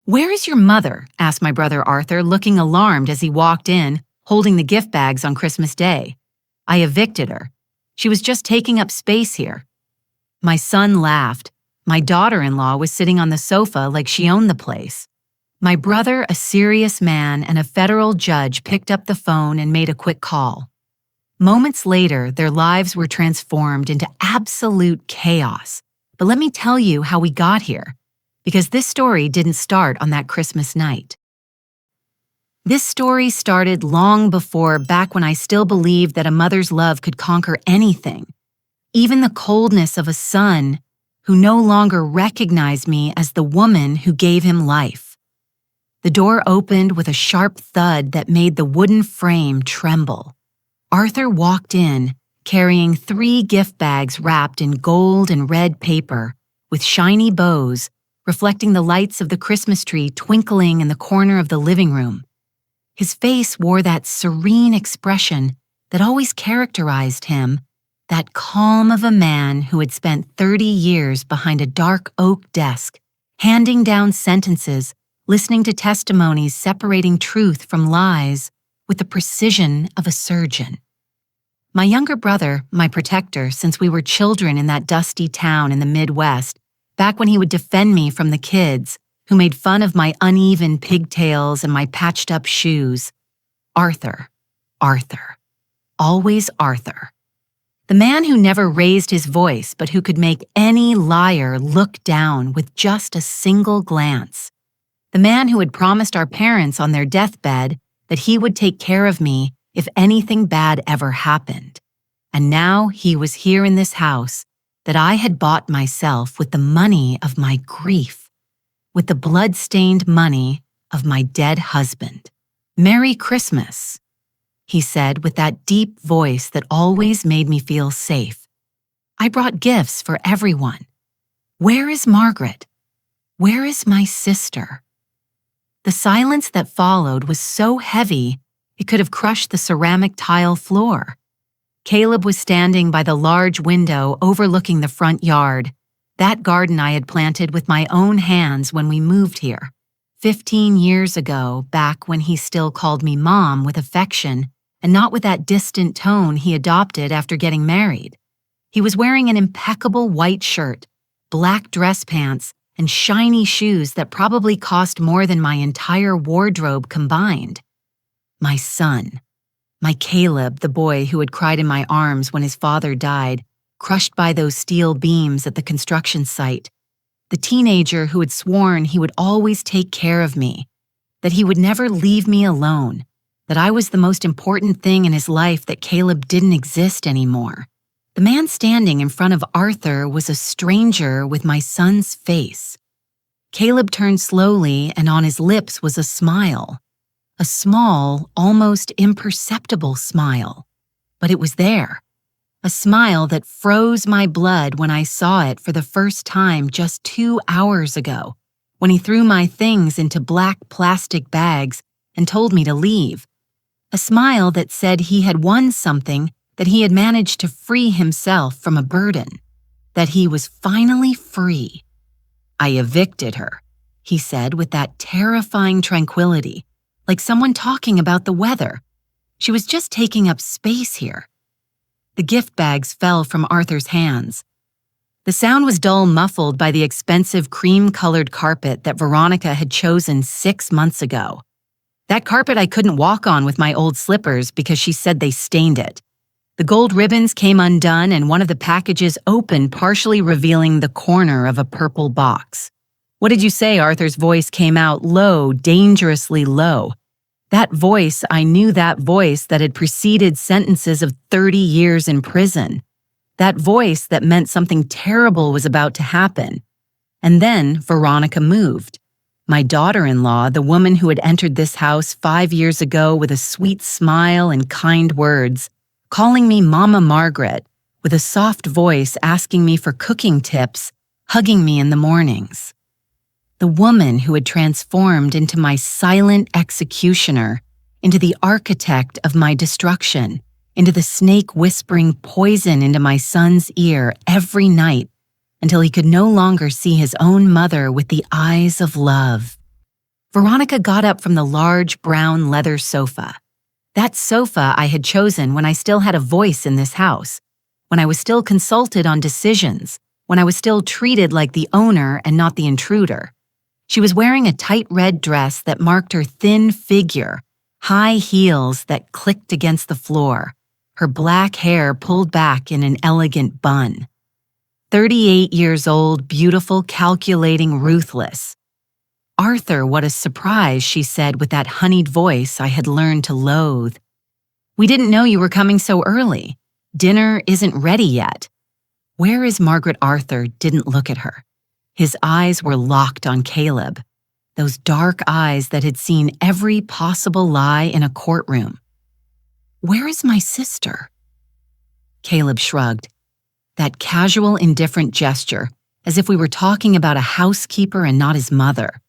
"Where is your mother?" asked my brother Arthur, looking alarmed as he walked in, holding the gift bags on Christmas Day. "I evicted her. She was just taking up space here." My son laughed. My daughter-in-law was sitting on the sofa like she owned the place. My brother, a serious man and a federal judge, picked up the phone and made a quick call. Moments later, their lives were transformed into absolute chaos. But let me tell you how we got here, because this story didn't start on that Christmas night. This story started long before, back when I still believed that a mother's love could conquer anything, even the coldness of a son who no longer recognized me as the woman who gave him life. The door opened with a sharp thud that made the wooden frame tremble. Arthur walked in, carrying 3 gift bags wrapped in gold and red paper, with shiny bows, reflecting the lights of the Christmas tree twinkling in the corner of the living room. His face wore that serene expression that always characterized him, that calm of a man who had spent 30 years behind a dark oak desk, handing down sentences, listening to testimonies separating truth from lies with the precision of a surgeon. My younger brother, my protector since we were children in that dusty town in the Midwest, back when he would defend me from the kids who made fun of my uneven pigtails and my patched-up shoes. Arthur. Always Arthur. The man who never raised his voice but who could make any liar look down with just a single glance. The man who had promised our parents on their deathbed that he would take care of me if anything bad ever happened. And now he was here in this house that I had bought myself with the money of my grief, with the blood-stained money of my dead husband. "Merry Christmas," he said with that deep voice that always made me feel safe. "I brought gifts for everyone. Where is Margaret? Where is my sister?" The silence that followed was so heavy it could have crushed the ceramic tile floor. Caleb was standing by the large window overlooking the front yard, that garden I had planted with my own hands when we moved here, 15 years ago, back when he still called me Mom with affection and not with that distant tone he adopted after getting married. He was wearing an impeccable white shirt, black dress pants, and shiny shoes that probably cost more than my entire wardrobe combined. My son. My Caleb, the boy who had cried in my arms when his father died, crushed by those steel beams at the construction site. The teenager who had sworn he would always take care of me, that he would never leave me alone, that I was the most important thing in his life, that Caleb didn't exist anymore. The man standing in front of Arthur was a stranger with my son's face. Caleb turned slowly, and on his lips was a smile. A small, almost imperceptible smile. But it was there. A smile that froze my blood when I saw it for the first time just 2 hours ago, when he threw my things into black plastic bags and told me to leave. A smile that said he had won something, that he had managed to free himself from a burden, that he was finally free. "I evicted her," he said with that terrifying tranquility, like someone talking about the weather. "She was just taking up space here." The gift bags fell from Arthur's hands. The sound was dull, muffled by the expensive cream-colored carpet that Veronica had chosen 6 months ago. That carpet I couldn't walk on with my old slippers because she said they stained it. The gold ribbons came undone and one of the packages opened, partially revealing the corner of a purple box. "What did you say?" Arthur's voice came out low, dangerously low. That voice, I knew that voice that had preceded sentences of 30 years in prison. That voice that meant something terrible was about to happen. And then Veronica moved. My daughter-in-law, the woman who had entered this house 5 years ago with a sweet smile and kind words, calling me Mama Margaret, with a soft voice asking me for cooking tips, hugging me in the mornings. The woman who had transformed into my silent executioner, into the architect of my destruction, into the snake whispering poison into my son's ear every night until he could no longer see his own mother with the eyes of love. Veronica got up from the large brown leather sofa. That sofa I had chosen when I still had a voice in this house, when I was still consulted on decisions, when I was still treated like the owner and not the intruder. She was wearing a tight red dress that marked her thin figure, high heels that clicked against the floor, her black hair pulled back in an elegant bun. 38 years old, beautiful, calculating, ruthless. "Arthur, what a surprise," she said with that honeyed voice I had learned to loathe. "We didn't know you were coming so early. Dinner isn't ready yet." Where is Margaret? Arthur didn't look at her. His eyes were locked on Caleb, those dark eyes that had seen every possible lie in a courtroom. "Where is my sister?" Caleb shrugged. That casual, indifferent gesture, as if we were talking about a housekeeper and not his mother.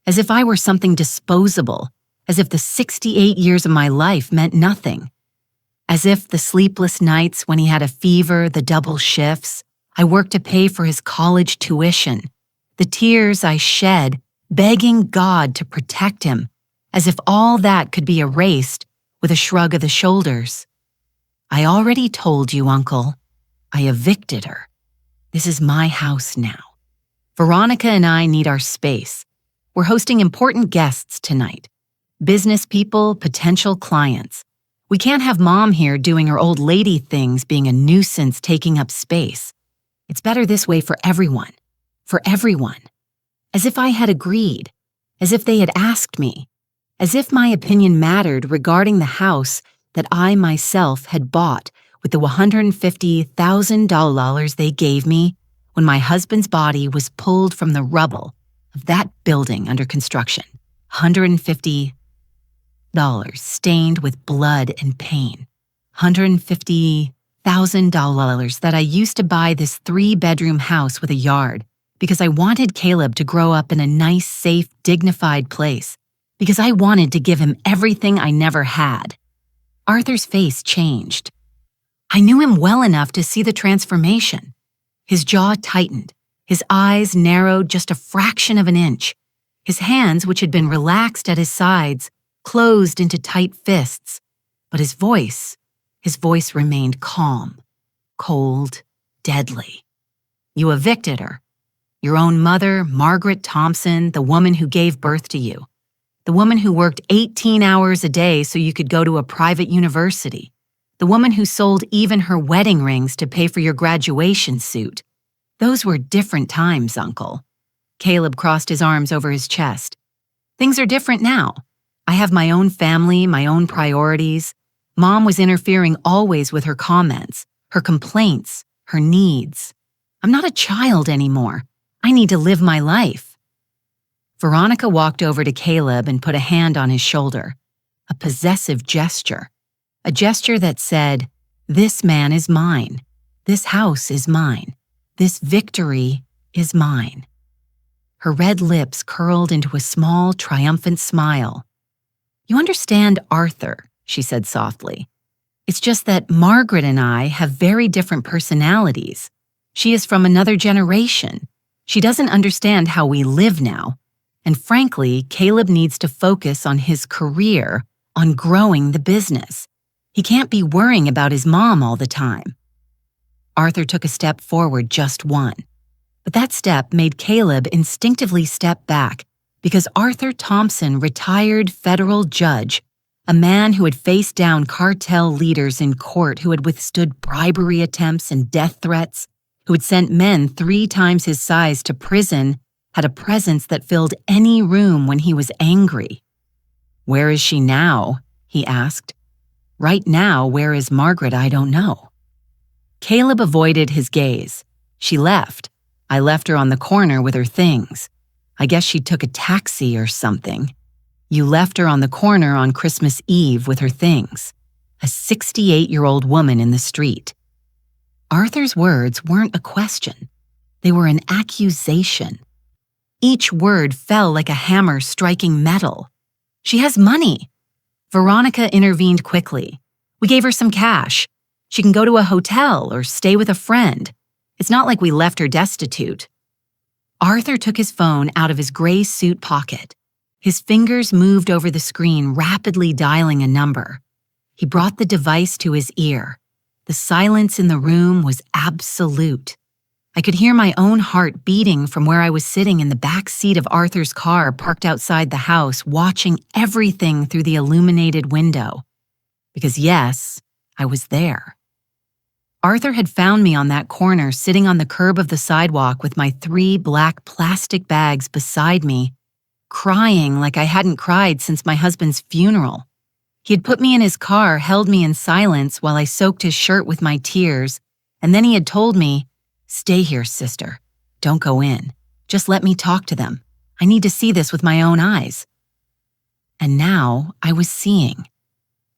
As if I were something disposable, as if the 68 years of my life meant nothing. As if the sleepless nights when he had a fever, the double shifts, I worked to pay for his college tuition, the tears I shed, begging God to protect him, as if all that could be erased with a shrug of the shoulders. "I already told you, Uncle. I evicted her. This is my house now. Veronica and I need our space. We're hosting important guests tonight. Business people, potential clients. We can't have Mom here doing her old lady things, being a nuisance, taking up space. It's better this way for everyone. For everyone." As if I had agreed. As if they had asked me. As if my opinion mattered regarding the house that I myself had bought with the $150,000 they gave me when my husband's body was pulled from the rubble of that building under construction. $150 stained with blood and pain. $150,000 that I used to buy this 3-bedroom house with a yard because I wanted Caleb to grow up in a nice, safe, dignified place, because I wanted to give him everything I never had. Arthur's face changed. I knew him well enough to see the transformation. His jaw tightened, his eyes narrowed just a fraction of an inch. His hands, which had been relaxed at his sides, closed into tight fists. But his voice remained calm, cold, deadly. "You evicted her. Your own mother, Margaret Thompson, the woman who gave birth to you. The woman who worked 18 hours a day so you could go to a private university. The woman who sold even her wedding rings to pay for your graduation suit. Those were different times, Uncle." Caleb crossed his arms over his chest. "Things are different now. I have my own family, my own priorities. Mom was interfering always with her comments, her complaints, her needs. I'm not a child anymore. I need to live my life." Veronica walked over to Caleb and put a hand on his shoulder, a possessive gesture, a gesture that said, "This man is mine. This house is mine. This victory is mine." Her red lips curled into a small, triumphant smile. "You understand, Arthur," she said softly. "It's just that Margaret and I have very different personalities. She is from another generation. She doesn't understand how we live now. And frankly, Caleb needs to focus on his career, on growing the business. He can't be worrying about his mom all the time." Arthur took a step forward, just one. But that step made Caleb instinctively step back, because Arthur Thompson, retired federal judge, a man who had faced down cartel leaders in court, who had withstood bribery attempts and death threats, who had sent men 3 times his size to prison, had a presence that filled any room when he was angry. "Where is she now?" he asked. "Right now, where is Margaret? I don't know." Caleb avoided his gaze. "She left. I left her on the corner with her things. I guess she took a taxi or something. You left her on the corner on Christmas Eve with her things. A 68-year-old woman in the street." Arthur's words weren't a question. They were an accusation. Each word fell like a hammer striking metal. "She has money." Veronica intervened quickly. "We gave her some cash. She can go to a hotel or stay with a friend. It's not like we left her destitute." Arthur took his phone out of his gray suit pocket. His fingers moved over the screen, rapidly dialing a number. He brought the device to his ear. The silence in the room was absolute. I could hear my own heart beating from where I was sitting in the back seat of Arthur's car parked outside the house, watching everything through the illuminated window. Because yes, I was there. Arthur had found me on that corner, sitting on the curb of the sidewalk with my 3 black plastic bags beside me, crying like I hadn't cried since my husband's funeral. He had put me in his car, held me in silence while I soaked his shirt with my tears, and then he had told me, "Stay here, sister. Don't go in. Just let me talk to them. I need to see this with my own eyes." And now I was seeing.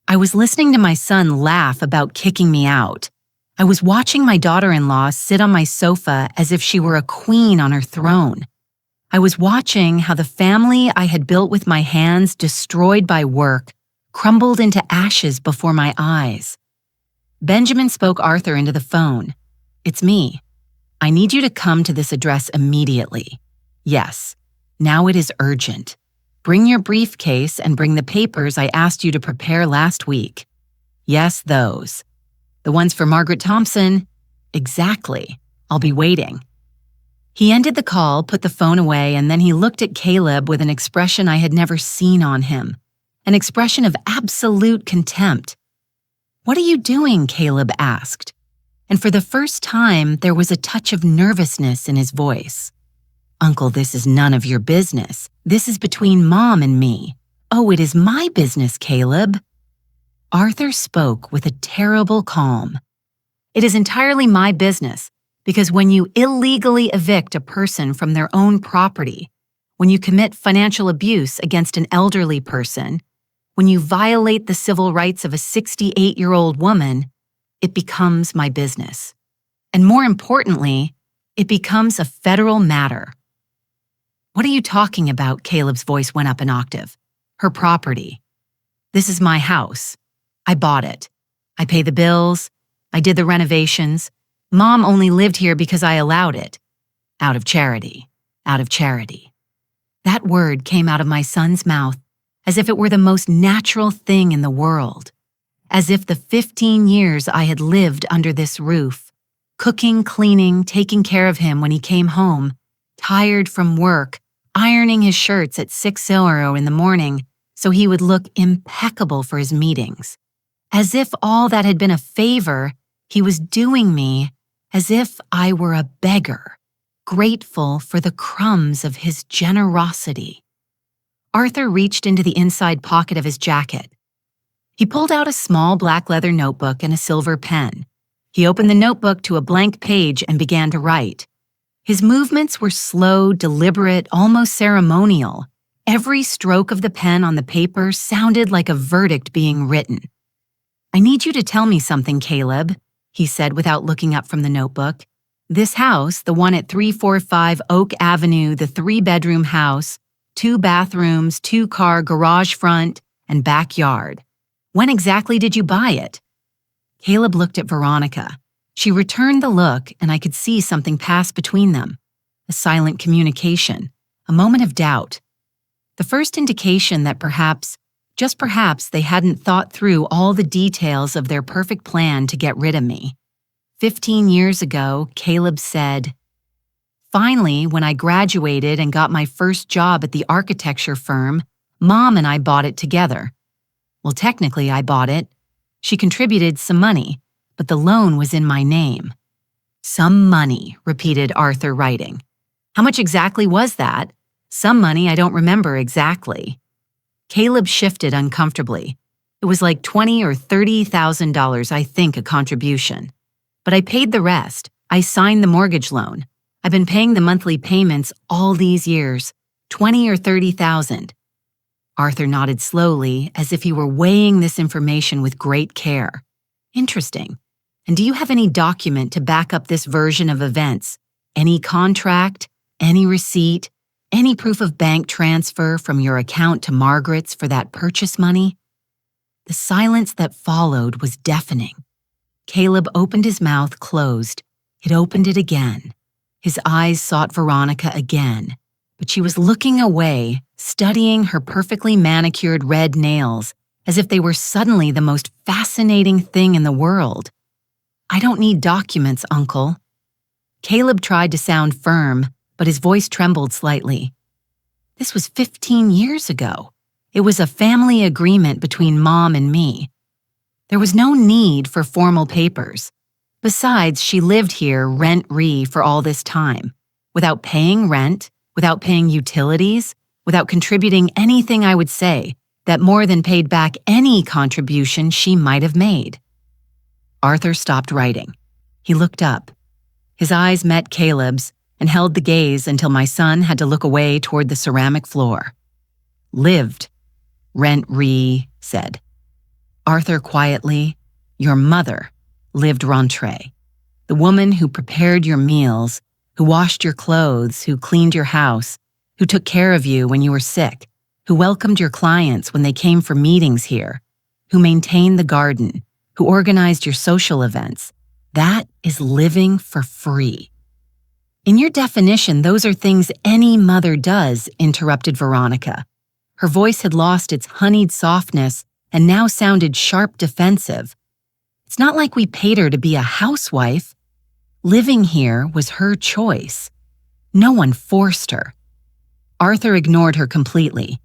I was listening to my son laugh about kicking me out. I was watching my daughter-in-law sit on my sofa as if she were a queen on her throne. I was watching how the family I had built with my hands, destroyed by work, crumbled into ashes before my eyes. Benjamin spoke Arthur into the phone. "It's me. I need you to come to this address immediately. Yes, now it is urgent. Bring your briefcase and bring the papers I asked you to prepare last week. Yes, those. The ones for Margaret Thompson? Exactly. I'll be waiting." He ended the call, put the phone away, and then he looked at Caleb with an expression I had never seen on him, an expression of absolute contempt. "What are you doing?" Caleb asked. And for the first time, there was a touch of nervousness in his voice. "Uncle, this is none of your business. This is between Mom and me." "Oh, it is my business, Caleb." Arthur spoke with a terrible calm. "It is entirely my business, because when you illegally evict a person from their own property, when you commit financial abuse against an elderly person, when you violate the civil rights of a 68-year-old woman, it becomes my business. And more importantly, it becomes a federal matter." "What are you talking about?" Caleb's voice went up an octave. "Her property. This is my house. I bought it. I pay the bills. I did the renovations. Mom only lived here because I allowed it. Out of charity. Out of charity." That word came out of my son's mouth as if it were the most natural thing in the world. As if the 15 years I had lived under this roof, cooking, cleaning, taking care of him when he came home, tired from work, ironing his shirts at 6 in the morning so he would look impeccable for his meetings. As if all that had been a favor he was doing me, as if I were a beggar, grateful for the crumbs of his generosity. Arthur reached into the inside pocket of his jacket. He pulled out a small black leather notebook and a silver pen. He opened the notebook to a blank page and began to write. His movements were slow, deliberate, almost ceremonial. Every stroke of the pen on the paper sounded like a verdict being written. "I need you to tell me something, Caleb," he said without looking up from the notebook. "This house, the one at 345 Oak Avenue, the 3-bedroom house, 2 bathrooms, 2-car garage front, and backyard. When exactly did you buy it?" Caleb looked at Veronica. She returned the look, and I could see something pass between them. A silent communication, a moment of doubt. The first indication that perhaps, just perhaps, they hadn't thought through all the details of their perfect plan to get rid of me. 15 years ago, Caleb said, "Finally, when I graduated and got my first job at the architecture firm, Mom and I bought it together. Well, technically, I bought it. She contributed some money, but the loan was in my name." "Some money," repeated Arthur, writing. "How much exactly was that?" "Some money, I don't remember exactly." Caleb shifted uncomfortably. "It was like $20,000 or $30,000, I think, a contribution. But I paid the rest. I signed the mortgage loan. I've been paying the monthly payments all these years, $20,000 or $30,000. Arthur nodded slowly, as if he were weighing this information with great care. "Interesting. And do you have any document to back up this version of events? Any contract? Any receipt? Any proof of bank transfer from your account to Margaret's for that purchase money?" The silence that followed was deafening. Caleb opened his mouth, closed. It opened it again. His eyes sought Veronica again. but she was looking away, studying her perfectly manicured red nails as if they were suddenly the most fascinating thing in the world. "I don't need documents, Uncle." Caleb tried to sound firm, but his voice trembled slightly. This was 15 years ago. It was a family agreement between Mom and me. There was no need for formal papers. Besides, she lived here rent-free for all this time, without paying rent, without paying utilities, without contributing anything I would say that more than paid back any contribution she might have made. Arthur stopped writing. He looked up. His eyes met Caleb's and held the gaze until my son had to look away toward the ceramic floor. "Lived," rent-free said. Arthur quietly, "Your mother lived rentray. The woman who prepared your meals, who washed your clothes, who cleaned your house, who took care of you when you were sick, who welcomed your clients when they came for meetings here, who maintained the garden, who organized your social events. That is living for free." "In your definition, those are things any mother does," interrupted Veronica. Her voice had lost its honeyed softness and now sounded sharp defensive. "It's not like we paid her to be a housewife. Living here was her choice. No one forced her." Arthur ignored her completely.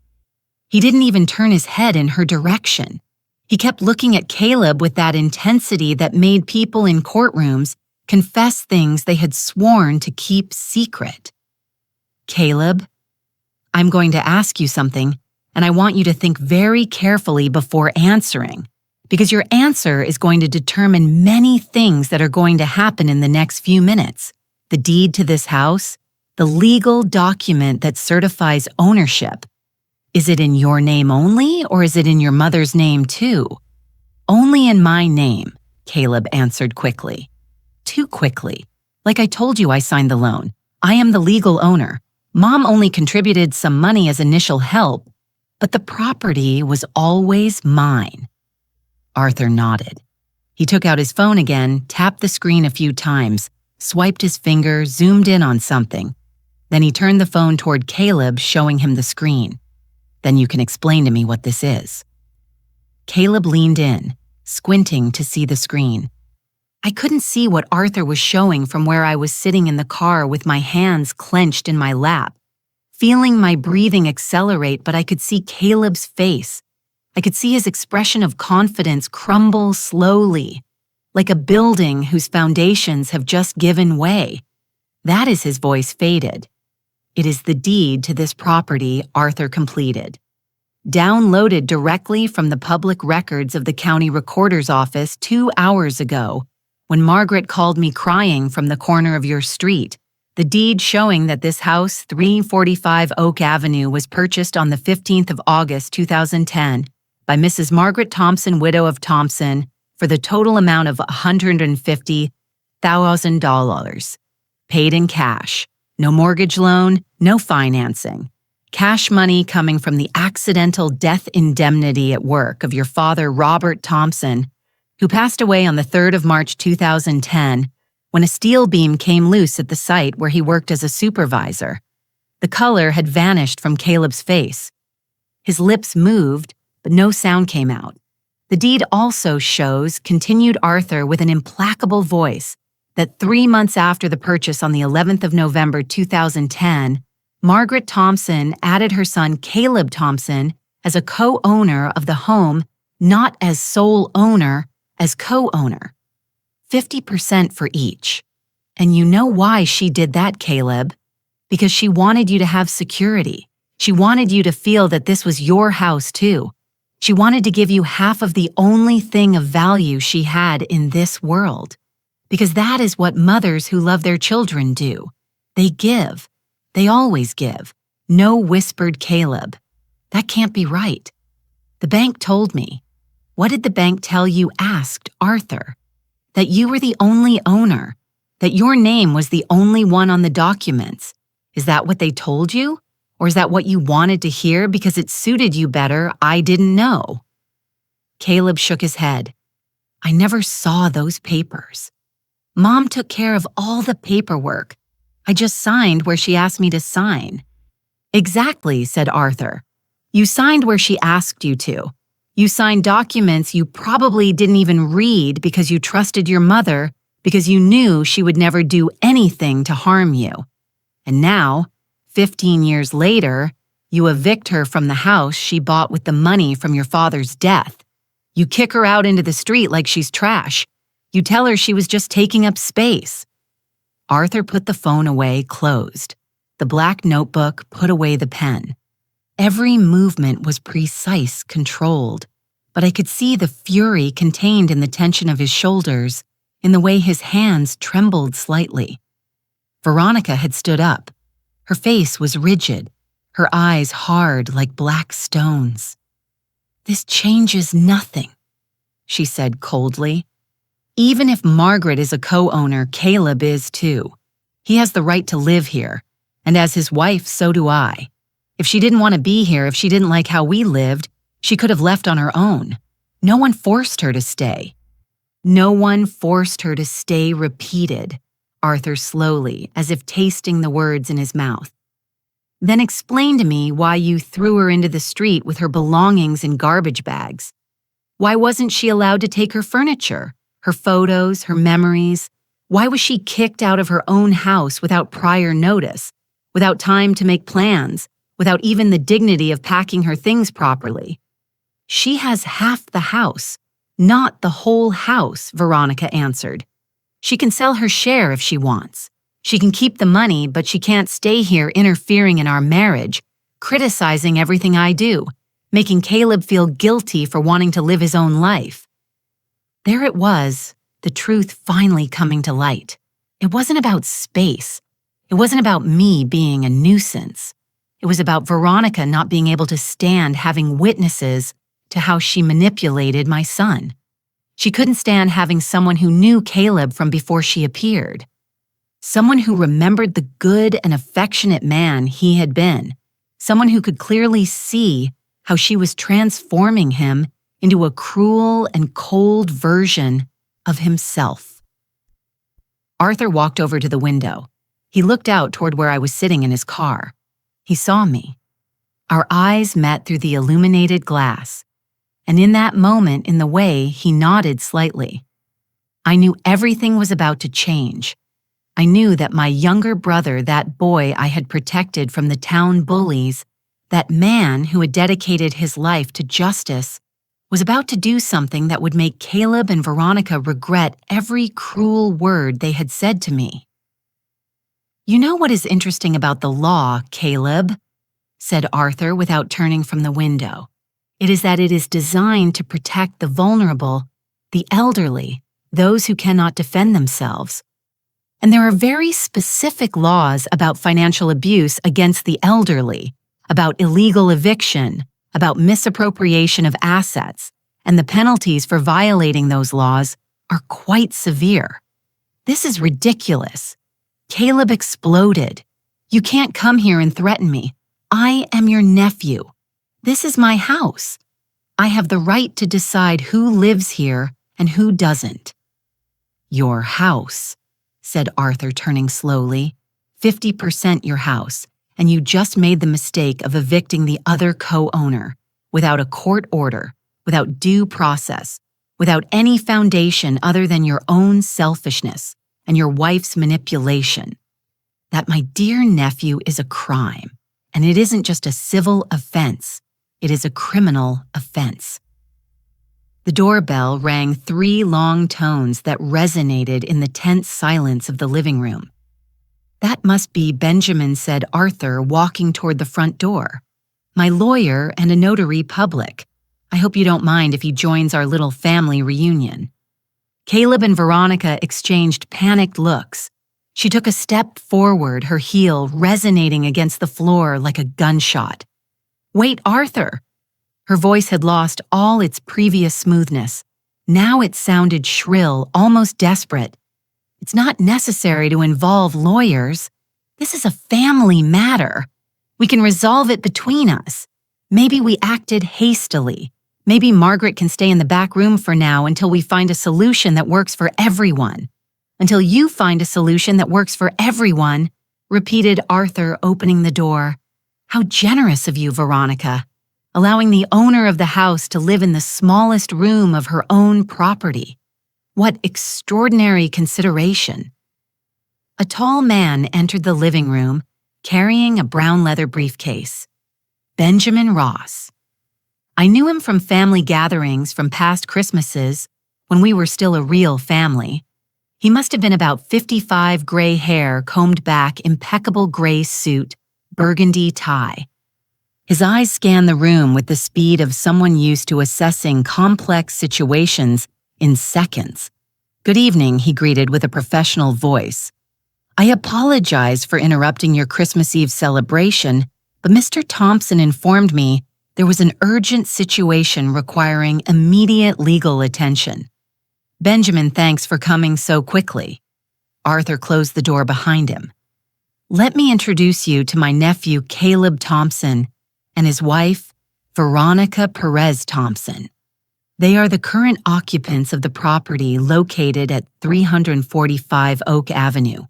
He didn't even turn his head in her direction. He kept looking at Caleb with that intensity that made people in courtrooms confess things they had sworn to keep secret. "Caleb, I'm going to ask you something, and I want you to think very carefully before answering, because your answer is going to determine many things that are going to happen in the next few minutes. The deed to this house, the legal document that certifies ownership. Is it in your name only, or is it in your mother's name too?" "Only in my name," Caleb answered quickly. Too quickly. "Like I told you, I signed the loan. I am the legal owner. Mom only contributed some money as initial help, but the property was always mine." Arthur nodded. He took out his phone again, tapped the screen a few times, swiped his finger, zoomed in on something. Then he turned the phone toward Caleb, showing him the screen. "Then you can explain to me what this is." Caleb leaned in, squinting to see the screen. I couldn't see what Arthur was showing from where I was sitting in the car with my hands clenched in my lap, feeling my breathing accelerate, but I could see Caleb's face. I could see his expression of confidence crumble slowly, like a building whose foundations have just given way. That is his voice faded. "It is the deed to this property," Arthur completed. "Downloaded directly from the public records of the county recorder's office 2 hours ago, when Margaret called me crying from the corner of your street. The deed showing that this house, 345 Oak Avenue, was purchased on the 15th of August, 2010, by Mrs. Margaret Thompson, widow of Thompson, for the total amount of $150,000. Paid in cash. No mortgage loan, no financing. Cash money coming from the accidental death indemnity at work of your father, Robert Thompson, who passed away on the 3rd of March 2010 when a steel beam came loose at the site where he worked as a supervisor. The color had vanished from Caleb's face. His lips moved, but no sound came out. The deed also shows," continued Arthur with an implacable voice, "that 3 months after the purchase on the 11th of November 2010, Margaret Thompson added her son Caleb Thompson as a co-owner of the home, not as sole owner, as co-owner. 50% for each. And you know why she did that, Caleb? Because she wanted you to have security. She wanted you to feel that this was your house too. She wanted to give you half of the only thing of value she had in this world. Because that is what mothers who love their children do. They give. They always give. No, whispered Caleb. That can't be right. The bank told me. What did the bank tell you? Asked Arthur. That you were the only owner. That your name was the only one on the documents. Is that what they told you? Or is that what you wanted to hear because it suited you better? I didn't know. Caleb shook his head. I never saw those papers. Mom took care of all the paperwork. I just signed where she asked me to sign. Exactly, said Arthur. You signed where she asked you to. You signed documents you probably didn't even read because you trusted your mother, because you knew she would never do anything to harm you. And now, 15 years later, you evict her from the house she bought with the money from your father's death. You kick her out into the street like she's trash. You tell her she was just taking up space. Arthur put the phone away, closed. The black notebook put away the pen. Every movement was precise, controlled, but I could see the fury contained in the tension of his shoulders, in the way his hands trembled slightly. Veronica had stood up. Her face was rigid, her eyes hard like black stones. This changes nothing, she said coldly. Even if Margaret is a co-owner, Caleb is too. He has the right to live here, and as his wife, so do I. If she didn't want to be here, if she didn't like how we lived, she could have left on her own. No one forced her to stay. No one forced her to stay, repeated Arthur slowly, as if tasting the words in his mouth. Then explain to me why you threw her into the street with her belongings in garbage bags. Why wasn't she allowed to take her furniture, her photos, her memories? Why was she kicked out of her own house without prior notice, without time to make plans, without even the dignity of packing her things properly? She has half the house, not the whole house, Veronica answered. She can sell her share if she wants. She can keep the money, but she can't stay here interfering in our marriage, criticizing everything I do, making Caleb feel guilty for wanting to live his own life. There it was, the truth finally coming to light. It wasn't about space. It wasn't about me being a nuisance. It was about Veronica not being able to stand having witnesses to how she manipulated my son. She couldn't stand having someone who knew Caleb from before she appeared. Someone who remembered the good and affectionate man he had been. Someone who could clearly see how she was transforming him into a cruel and cold version of himself. Arthur walked over to the window. He looked out toward where I was sitting in his car. He saw me. Our eyes met through the illuminated glass, and in that moment, in the way, he nodded slightly. I knew everything was about to change. I knew that my younger brother, that boy I had protected from the town bullies, that man who had dedicated his life to justice, was about to do something that would make Caleb and Veronica regret every cruel word they had said to me. You know what is interesting about the law, Caleb? Said Arthur without turning from the window. It is that it is designed to protect the vulnerable, the elderly, those who cannot defend themselves. And there are very specific laws about financial abuse against the elderly, about illegal eviction, about misappropriation of assets, and the penalties for violating those laws are quite severe. This is ridiculous. Caleb exploded. You can't come here and threaten me. I am your nephew. This is my house. I have the right to decide who lives here and who doesn't. Your house, said Arthur, turning slowly. 50% your house, and you just made the mistake of evicting the other co-owner, without a court order, without due process, without any foundation other than your own selfishness and your wife's manipulation. That, my dear nephew, is a crime, and it isn't just a civil offense, it is a criminal offense. The doorbell rang 3 long tones that resonated in the tense silence of the living room. That must be Benjamin, said Arthur, walking toward the front door. My lawyer and a notary public. I hope you don't mind if he joins our little family reunion. Caleb and Veronica exchanged panicked looks. She took a step forward, her heel resonating against the floor like a gunshot. Wait, Arthur! Her voice had lost all its previous smoothness. Now it sounded shrill, almost desperate. It's not necessary to involve lawyers. This is a family matter. We can resolve it between us. Maybe we acted hastily. Maybe Margaret can stay in the back room for now until we find a solution that works for everyone. Until you find a solution that works for everyone, repeated Arthur, opening the door. How generous of you, Veronica, allowing the owner of the house to live in the smallest room of her own property. What extraordinary consideration. A tall man entered the living room carrying a brown leather briefcase. Benjamin Ross. I knew him from family gatherings from past Christmases when we were still a real family. He must have been about 55, gray hair, combed back, impeccable gray suit, burgundy tie. His eyes scanned the room with the speed of someone used to assessing complex situations in seconds. "Good evening," he greeted with a professional voice. "I apologize for interrupting your Christmas Eve celebration, but Mr. Thompson informed me there was an urgent situation requiring immediate legal attention." "Benjamin, thanks for coming so quickly." Arthur closed the door behind him. "Let me introduce you to my nephew, Caleb Thompson, and his wife, Veronica Perez Thompson. They are the current occupants of the property located at 345 Oak Avenue.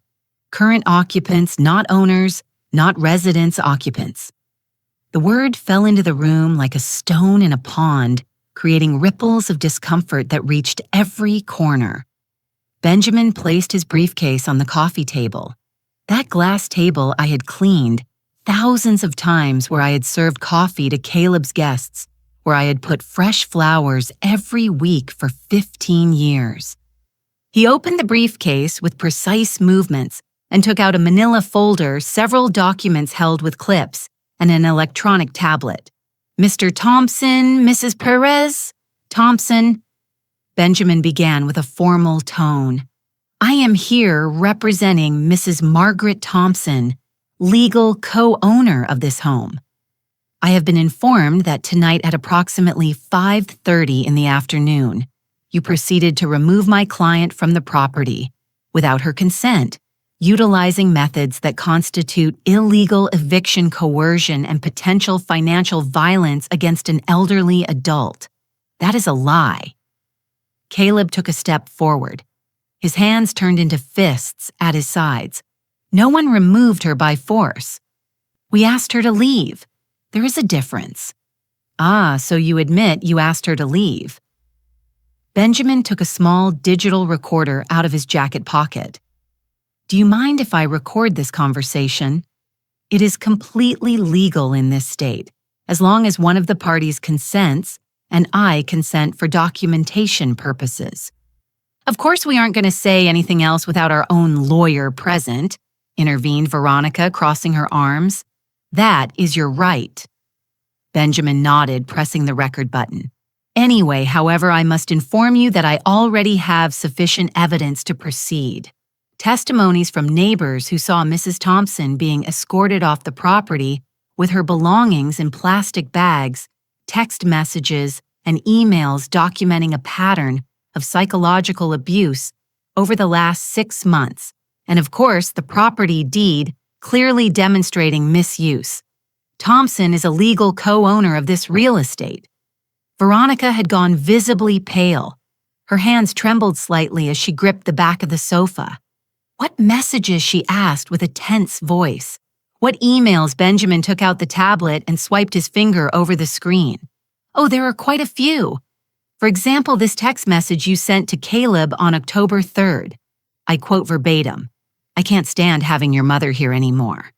Current occupants, not owners, not residents, occupants." The word fell into the room like a stone in a pond, creating ripples of discomfort that reached every corner. Benjamin placed his briefcase on the coffee table. That glass table I had cleaned thousands of times, where I had served coffee to Caleb's guests, where I had put fresh flowers every week for 15 years. He opened the briefcase with precise movements and took out a manila folder, several documents held with clips, and an electronic tablet. "Mr. Thompson, Mrs. Perez, Thompson," Benjamin began with a formal tone. "I am here representing Mrs. Margaret Thompson, legal co-owner of this home. I have been informed that tonight at approximately 5:30 in the afternoon, you proceeded to remove my client from the property without her consent, utilizing methods that constitute illegal eviction, coercion, and potential financial violence against an elderly adult. That is a lie." Caleb took a step forward. His hands turned into fists at his sides. "No one removed her by force. We asked her to leave. There is a difference." "Ah, so you admit you asked her to leave." Benjamin took a small digital recorder out of his jacket pocket. "Do you mind if I record this conversation? It is completely legal in this state, as long as one of the parties consents, and I consent for documentation purposes." "Of course we aren't going to say anything else without our own lawyer present," intervened Veronica, crossing her arms. "That is your right." Benjamin nodded, pressing the record button. "Anyway, however, I must inform you that I already have sufficient evidence to proceed. Testimonies from neighbors who saw Mrs. Thompson being escorted off the property with her belongings in plastic bags, text messages, and emails documenting a pattern of psychological abuse over the last 6 months, and of course the property deed clearly demonstrating misuse. Thompson is a legal co-owner of this real estate." Veronica had gone visibly pale. Her hands trembled slightly as she gripped the back of the sofa. What messages, she asked with a tense voice. What emails? Benjamin took out the tablet and swiped his finger over the screen. "Oh, there are quite a few. For example, this text message you sent to Caleb on October 3rd. I quote verbatim, 'I can't stand having your mother here anymore.'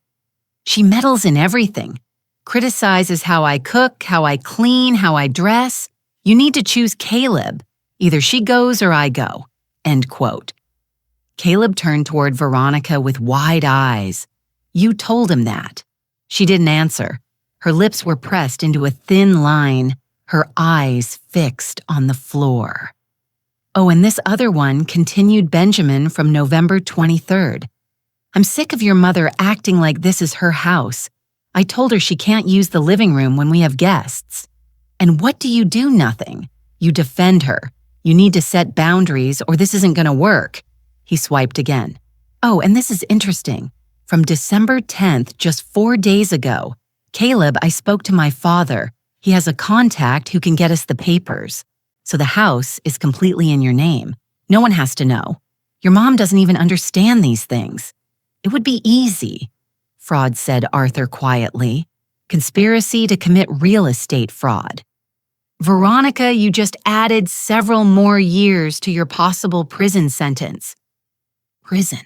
She meddles in everything. Criticizes how I cook, how I clean, how I dress. You need to choose Caleb. Either she goes or I go." End quote. Caleb turned toward Veronica with wide eyes. "You told him that." She didn't answer. Her lips were pressed into a thin line, her eyes fixed on the floor. "Oh, and this other one," continued Benjamin, from November 23rd. "I'm sick of your mother acting like this is her house. I told her she can't use the living room when we have guests. And what do? Nothing. You defend her. You need to set boundaries or this isn't going to work." He swiped again. "Oh, and this is interesting. From December 10th, just 4 days ago, Caleb, I spoke to my father. He has a contact who can get us the papers. So the house is completely in your name. No one has to know. Your mom doesn't even understand these things. It would be easy," Fraud said Arthur quietly. conspiracy to commit real estate fraud. Veronica, you just added several more years to your possible prison sentence. Prison.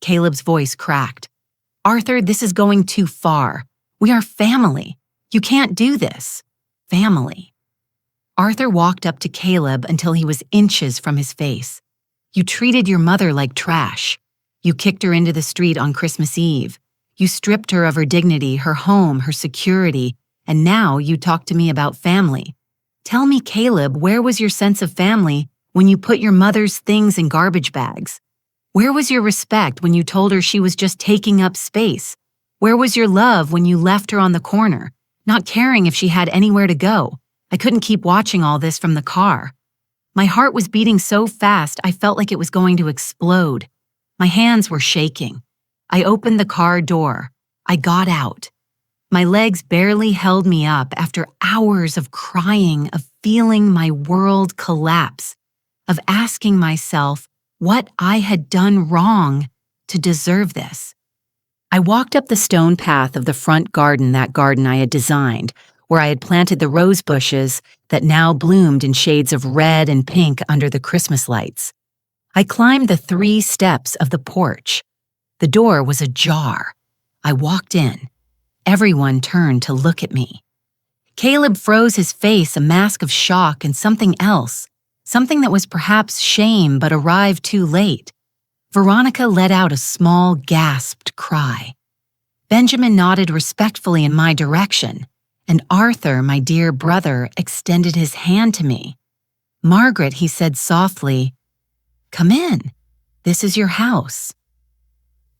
Caleb's voice cracked. Arthur, this is going too far. We are family. You can't do this. Family. Arthur walked up to Caleb until he was inches from his face. You treated your mother like trash. You kicked her into the street on Christmas Eve. You stripped her of her dignity, her home, her security, and now you talk to me about family. Tell me, Caleb, where was your sense of family when you put your mother's things in garbage bags? Where was your respect when you told her she was just taking up space? Where was your love when you left her on the corner, not caring if she had anywhere to go? I couldn't keep watching all this from the car. My heart was beating so fast I felt like it was going to explode. My hands were shaking. I opened the car door. I got out. My legs barely held me up after hours of crying, of feeling my world collapse, of asking myself what I had done wrong to deserve this. I walked up the stone path of the front garden, that garden I had designed, where I had planted the rose bushes that now bloomed in shades of red and pink under the Christmas lights. I climbed the 3 steps of the porch. The door was ajar. I walked in. Everyone turned to look at me. Caleb froze his face, a mask of shock and something else, something that was perhaps shame but arrived too late. Veronica let out a small, gasped cry. Benjamin nodded respectfully in my direction, and Arthur, my dear brother, extended his hand to me. Margaret, he said softly, "Come in. This is your house."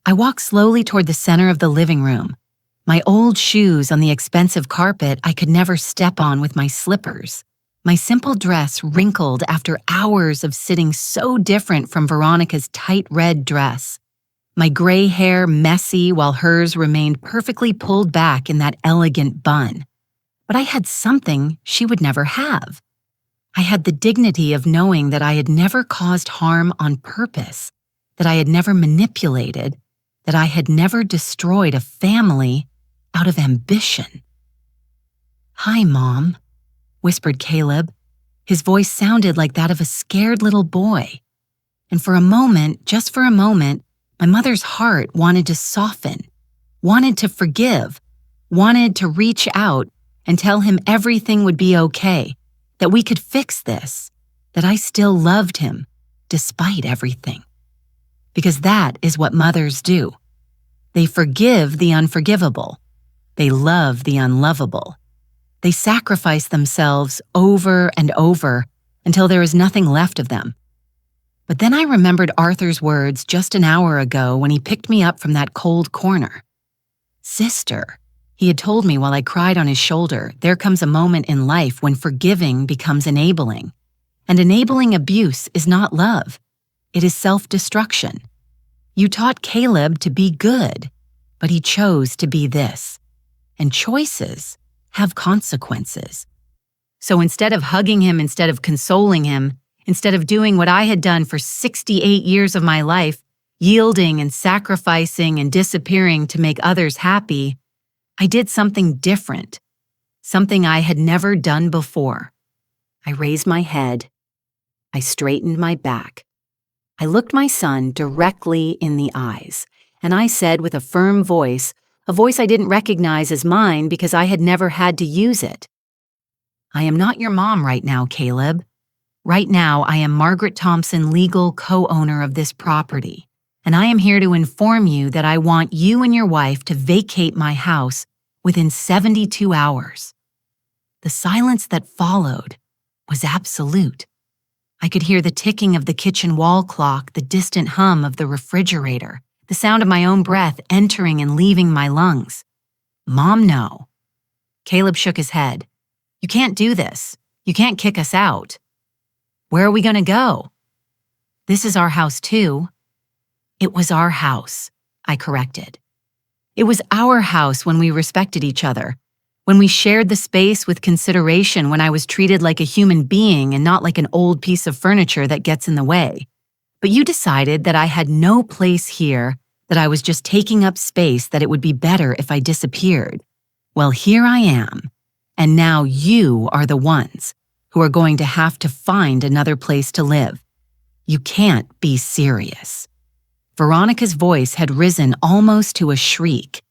I walked slowly toward the center of the living room, my old shoes on the expensive carpet I could never step on with my slippers, my simple dress wrinkled after hours of sitting so different from Veronica's tight red dress, my gray hair messy while hers remained perfectly pulled back in that elegant bun. But I had something she would never have. I had the dignity of knowing that I had never caused harm on purpose, that I had never manipulated, that I had never destroyed a family out of ambition. "Hi, Mom," whispered Caleb. His voice sounded like that of a scared little boy. And for a moment, just for a moment, my mother's heart wanted to soften, wanted to forgive, wanted to reach out and tell him everything would be okay, that we could fix this, that I still loved him, despite everything. Because that is what mothers do. They forgive the unforgivable. They love the unlovable. They sacrifice themselves over and over until there is nothing left of them. But then I remembered Arthur's words just an hour ago when he picked me up from that cold corner. "Sister," he had told me while I cried on his shoulder, there comes a moment in life when forgiving becomes enabling. And enabling abuse is not love. It is self-destruction. You taught Caleb to be good, but he chose to be this. And choices have consequences. So instead of hugging him, instead of consoling him, instead of doing what I had done for 68 years of my life, yielding and sacrificing and disappearing to make others happy, I did something different, something I had never done before. I raised my head. I straightened my back. I looked my son directly in the eyes, and I said with a firm voice, a voice I didn't recognize as mine because I had never had to use it, "I am not your mom right now, Caleb. Right now, I am Margaret Thompson, legal co-owner of this property, and I am here to inform you that I want you and your wife to vacate my house within 72 hours. The silence that followed was absolute. I could hear the ticking of the kitchen wall clock, the distant hum of the refrigerator, the sound of my own breath entering and leaving my lungs. "Mom, no." Caleb shook his head. "You can't do this. You can't kick us out." "Where are we going to go?" "This is our house too." "It was our house," I corrected. "It was our house when we respected each other, when we shared the space with consideration, when I was treated like a human being and not like an old piece of furniture that gets in the way. But you decided that I had no place here, that I was just taking up space, that it would be better if I disappeared. Well, here I am, and now you are the ones who are going to have to find another place to live. You can't be serious." Veronica's voice had risen almost to a shriek.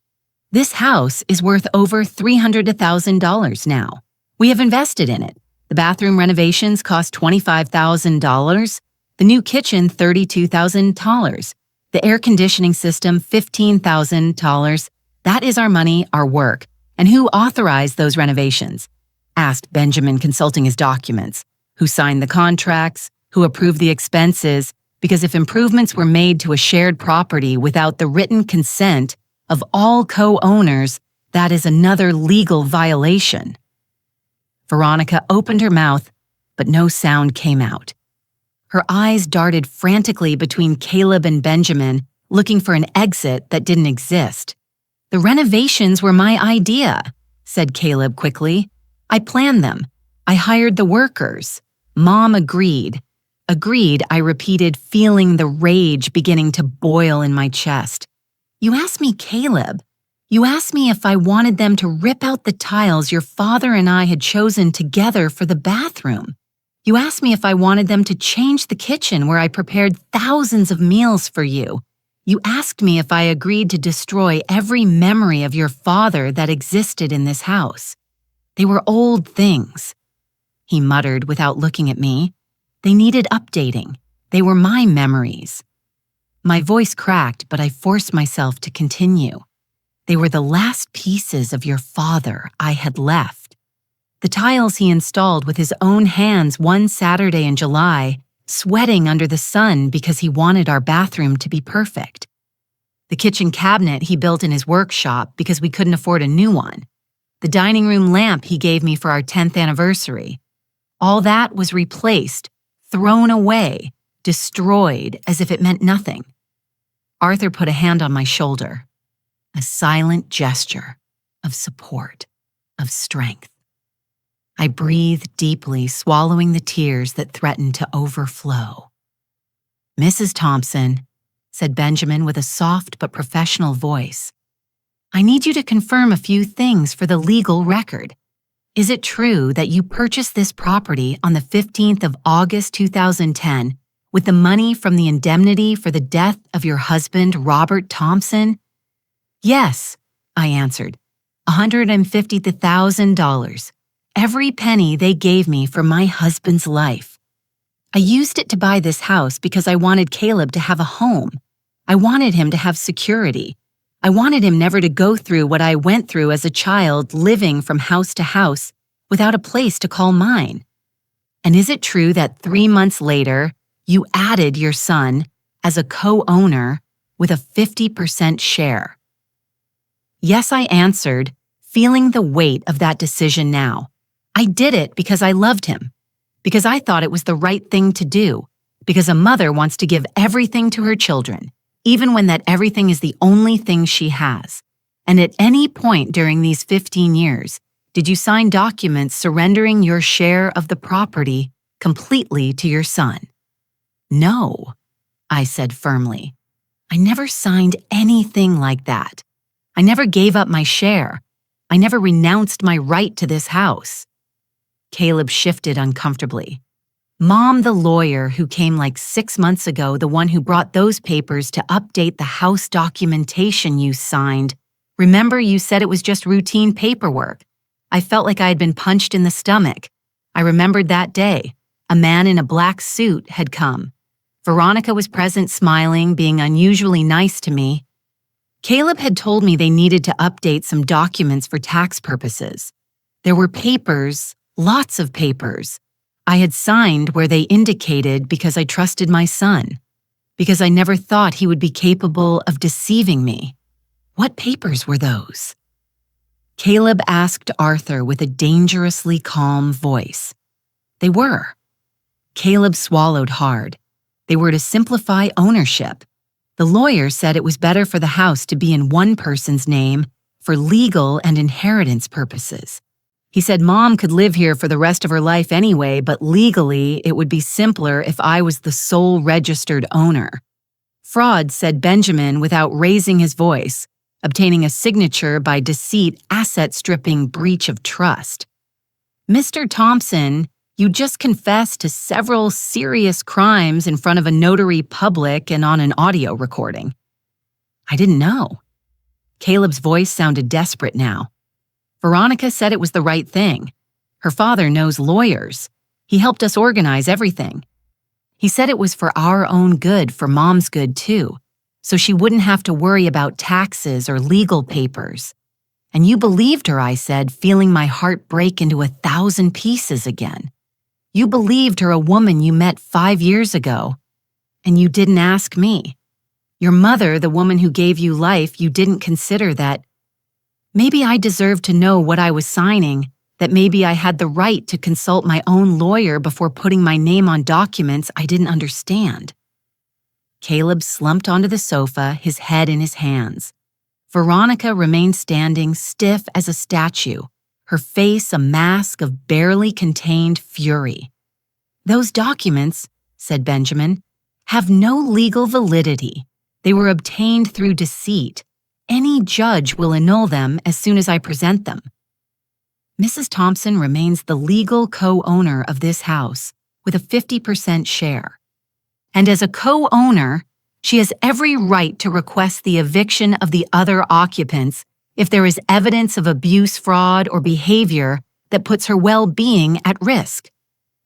"This house is worth over $300,000 now. We have invested in it. The bathroom renovations cost $25,000, the new kitchen $32,000, the air conditioning system $15,000. That is our money, our work. And who authorized those renovations?" asked Benjamin, consulting his documents. "Who signed the contracts? Who approved the expenses? Because if improvements were made to a shared property without the written consent of all co-owners, that is another legal violation." Veronica opened her mouth, but no sound came out. Her eyes darted frantically between Caleb and Benjamin, looking for an exit that didn't exist. "The renovations were my idea," said Caleb quickly. "I planned them. I hired the workers. Mom agreed." "Agreed," I repeated, feeling the rage beginning to boil in my chest. "You asked me, Caleb. You asked me if I wanted them to rip out the tiles your father and I had chosen together for the bathroom. You asked me if I wanted them to change the kitchen where I prepared thousands of meals for you. You asked me if I agreed to destroy every memory of your father that existed in this house. They were old things," he muttered without looking at me. "They needed updating. They were my memories." My voice cracked, but I forced myself to continue. "They were the last pieces of your father I had left. The tiles he installed with his own hands one Saturday in July, sweating under the sun because he wanted our bathroom to be perfect. The kitchen cabinet he built in his workshop because we couldn't afford a new one. The dining room lamp he gave me for our 10th anniversary. All that was replaced, thrown away, destroyed as if it meant nothing." Arthur put a hand on my shoulder. A silent gesture of support, of strength. I breathed deeply, swallowing the tears that threatened to overflow. "Mrs. Thompson," said Benjamin with a soft but professional voice, "I need you to confirm a few things for the legal record. Is it true that you purchased this property on the 15th of August 2010 with the money from the indemnity for the death of your husband, Robert Thompson?" "Yes," I answered, $150,000. Every penny they gave me for my husband's life. I used it to buy this house because I wanted Caleb to have a home. I wanted him to have security. I wanted him never to go through what I went through as a child, living from house to house without a place to call mine. And is it true that 3 months later, you added your son as a co-owner with a 50% share?" Yes, I answered, feeling the weight of that decision now. I did it because I loved him, because I thought it was the right thing to do, because a mother wants to give everything to her children, even when that everything is the only thing she has. And at any point during these 15 years, did you sign documents surrendering your share of the property completely to your son? "No," I said firmly. "I never signed anything like that. I never gave up my share. I never renounced my right to this house." Caleb shifted uncomfortably. "Mom, the lawyer who came like 6 months ago, the one who brought those papers to update the house documentation you signed. Remember, you said it was just routine paperwork. I felt like I had been punched in the stomach. I remembered that day. A man in a black suit had come. Veronica was present, smiling, being unusually nice to me. Caleb had told me they needed to update some documents for tax purposes. There were papers, lots of papers, I had signed where they indicated because I trusted my son, because I never thought he would be capable of deceiving me. What papers were those?" Caleb asked Arthur with a dangerously calm voice. "They were." Caleb swallowed hard. "They were to simplify ownership. The lawyer said it was better for the house to be in one person's name for legal and inheritance purposes. He said Mom could live here for the rest of her life anyway, but legally it would be simpler if I was the sole registered owner. Fraud," said Benjamin without raising his voice, obtaining a signature by deceit, asset-stripping breach of trust. Mr. Thompson, you just confessed to several serious crimes in front of a notary public and on an audio recording. I didn't know. Caleb's voice sounded desperate now. Veronica said it was the right thing. Her father knows lawyers. He helped us organize everything. He said it was for our own good, for Mom's good too, so she wouldn't have to worry about taxes or legal papers. And you believed her, I said, feeling my heart break into 1,000 pieces again. You believed her, a woman you met 5 years ago. And you didn't ask me. Your mother, the woman who gave you life, you didn't consider that. Maybe I deserved to know what I was signing, that maybe I had the right to consult my own lawyer before putting my name on documents I didn't understand. Caleb slumped onto the sofa, his head in his hands. Veronica remained standing, stiff as a statue, her face a mask of barely contained fury. Those documents, said Benjamin, have no legal validity. They were obtained through deceit. Any judge will annul them as soon as I present them. Mrs. Thompson remains the legal co-owner of this house with a 50% share. And as a co-owner, she has every right to request the eviction of the other occupants if there is evidence of abuse, fraud, or behavior that puts her well-being at risk.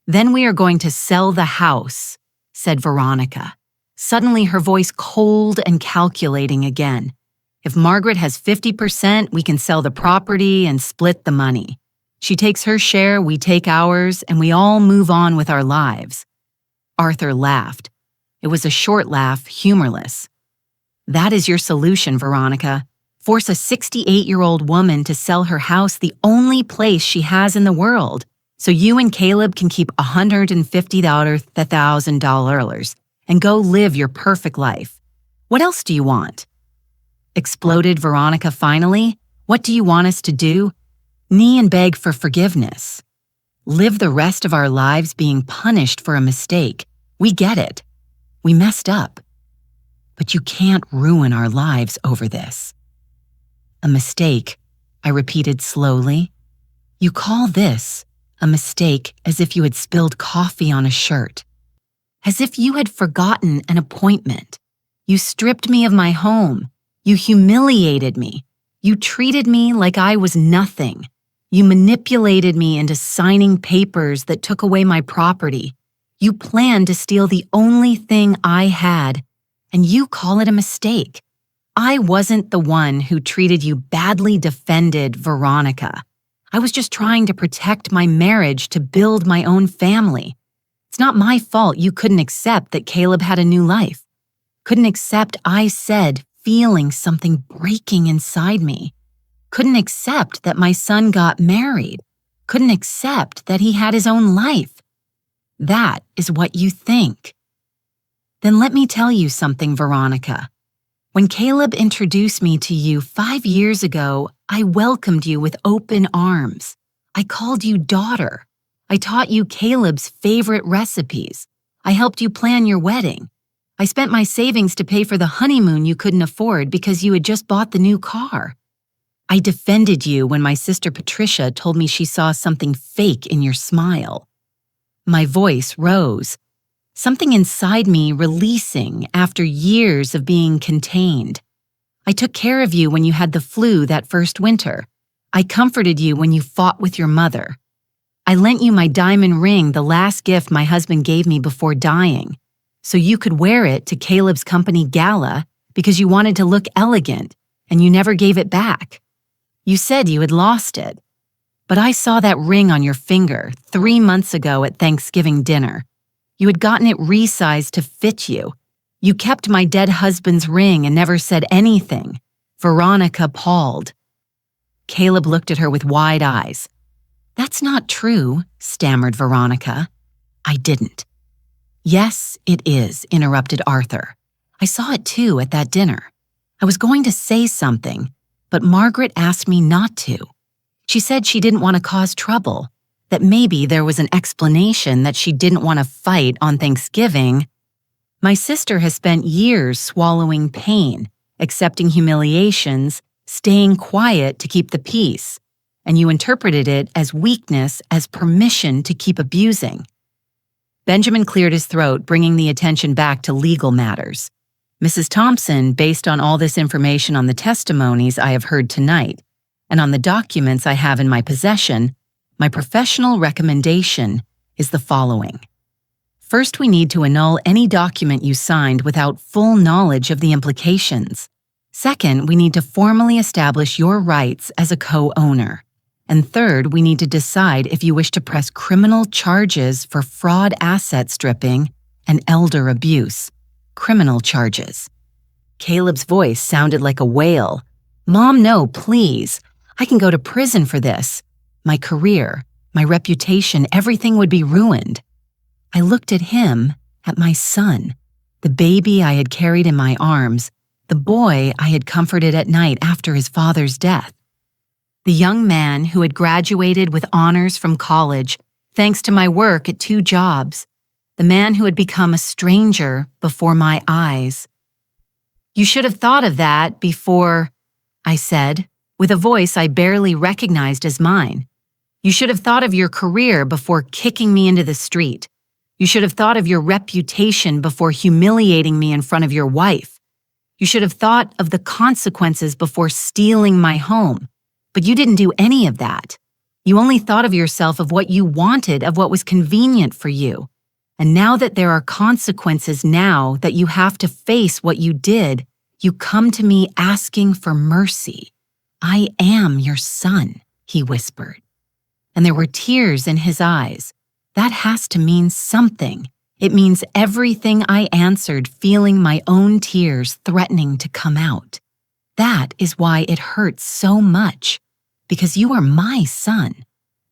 Then we are going to sell the house, said Veronica, suddenly her voice cold and calculating again. If Margaret has 50%, we can sell the property and split the money. She takes her share, we take ours, and we all move on with our lives. Arthur laughed. It was a short laugh, humorless. That is your solution, Veronica. Force a 68-year-old woman to sell her house, the only place she has in the world, so you and Caleb can keep $150,000 and go live your perfect life. What else do you want? Exploded Veronica finally. What do you want us to do? Knee and beg for forgiveness. Live the rest of our lives being punished for a mistake. We get it. We messed up. But you can't ruin our lives over this. A mistake, I repeated slowly. You call this a mistake as if you had spilled coffee on a shirt. As if you had forgotten an appointment. You stripped me of my home. You humiliated me. You treated me like I was nothing. You manipulated me into signing papers that took away my property. You planned to steal the only thing I had, and you call it a mistake. I wasn't the one who treated you badly, defended Veronica. I was just trying to protect my marriage to build my own family. It's not my fault you couldn't accept that Caleb had a new life. Couldn't accept I said feeling something breaking inside me. Couldn't accept that my son got married. Couldn't accept that he had his own life. That is what you think. Then let me tell you something, Veronica. When Caleb introduced me to you 5 years ago, I welcomed you with open arms. I called you daughter. I taught you Caleb's favorite recipes. I helped you plan your wedding. I spent my savings to pay for the honeymoon you couldn't afford because you had just bought the new car. I defended you when my sister Patricia told me she saw something fake in your smile. My voice rose, something inside me releasing after years of being contained. I took care of you when you had the flu that first winter. I comforted you when you fought with your mother. I lent you my diamond ring, the last gift my husband gave me before dying, so you could wear it to Caleb's company gala because you wanted to look elegant, and you never gave it back. You said you had lost it. But I saw that ring on your finger 3 months ago at Thanksgiving dinner. You had gotten it resized to fit you. You kept my dead husband's ring and never said anything. Veronica palled. Caleb looked at her with wide eyes. That's not true, stammered Veronica. I didn't. Yes, it is, interrupted Arthur. I saw it too at that dinner. I was going to say something, but Margaret asked me not to. She said she didn't want to cause trouble, that maybe there was an explanation that she didn't want to fight on Thanksgiving. My sister has spent years swallowing pain, accepting humiliations, staying quiet to keep the peace, and you interpreted it as weakness, as permission to keep abusing. Benjamin cleared his throat, bringing the attention back to legal matters. Mrs. Thompson, based on all this information on the testimonies I have heard tonight, and on the documents I have in my possession, my professional recommendation is the following. First, we need to annul any document you signed without full knowledge of the implications. Second, we need to formally establish your rights as a co-owner. And third, we need to decide if you wish to press criminal charges for fraud, asset stripping, and elder abuse. Criminal charges. Caleb's voice sounded like a wail. Mom, no, please. I can go to prison for this. My career, my reputation, everything would be ruined. I looked at him, at my son, the baby I had carried in my arms, the boy I had comforted at night after his father's death. The young man who had graduated with honors from college, thanks to my work at 2 jobs. The man who had become a stranger before my eyes. You should have thought of that before, I said, with a voice I barely recognized as mine. You should have thought of your career before kicking me into the street. You should have thought of your reputation before humiliating me in front of your wife. You should have thought of the consequences before stealing my home. But you didn't do any of that. You only thought of yourself, of what you wanted, of what was convenient for you. And now that there are consequences, now that you have to face what you did, you come to me asking for mercy. I am your son, he whispered. And there were tears in his eyes. That has to mean something. It means everything I answered, feeling my own tears threatening to come out. That is why it hurts so much. Because you are my son.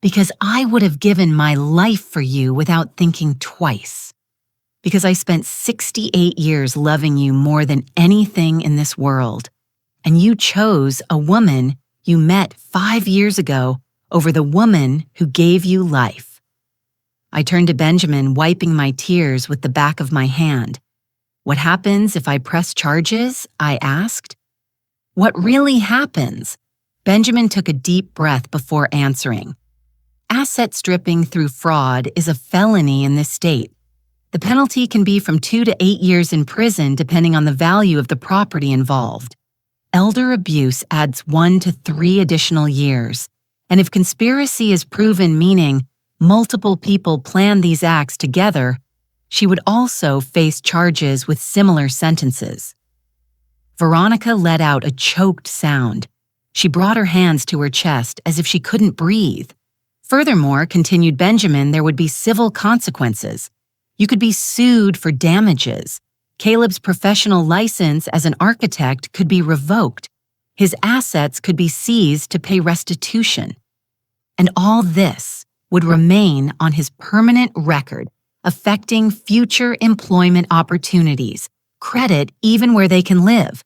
Because I would have given my life for you without thinking twice. Because I spent 68 years loving you more than anything in this world. And you chose a woman you met 5 years ago over the woman who gave you life. I turned to Benjamin, wiping my tears with the back of my hand. What happens if I press charges? I asked. What really happens? Benjamin took a deep breath before answering. Asset stripping through fraud is a felony in this state. The penalty can be from 2 to 8 years in prison depending on the value of the property involved. Elder abuse adds 1 to 3 additional years. And if conspiracy is proven, meaning multiple people plan these acts together, she would also face charges with similar sentences. Veronica let out a choked sound. She brought her hands to her chest as if she couldn't breathe. Furthermore, continued Benjamin, there would be civil consequences. You could be sued for damages. Caleb's professional license as an architect could be revoked. His assets could be seized to pay restitution. And all this would remain on his permanent record, affecting future employment opportunities, credit even where they can live.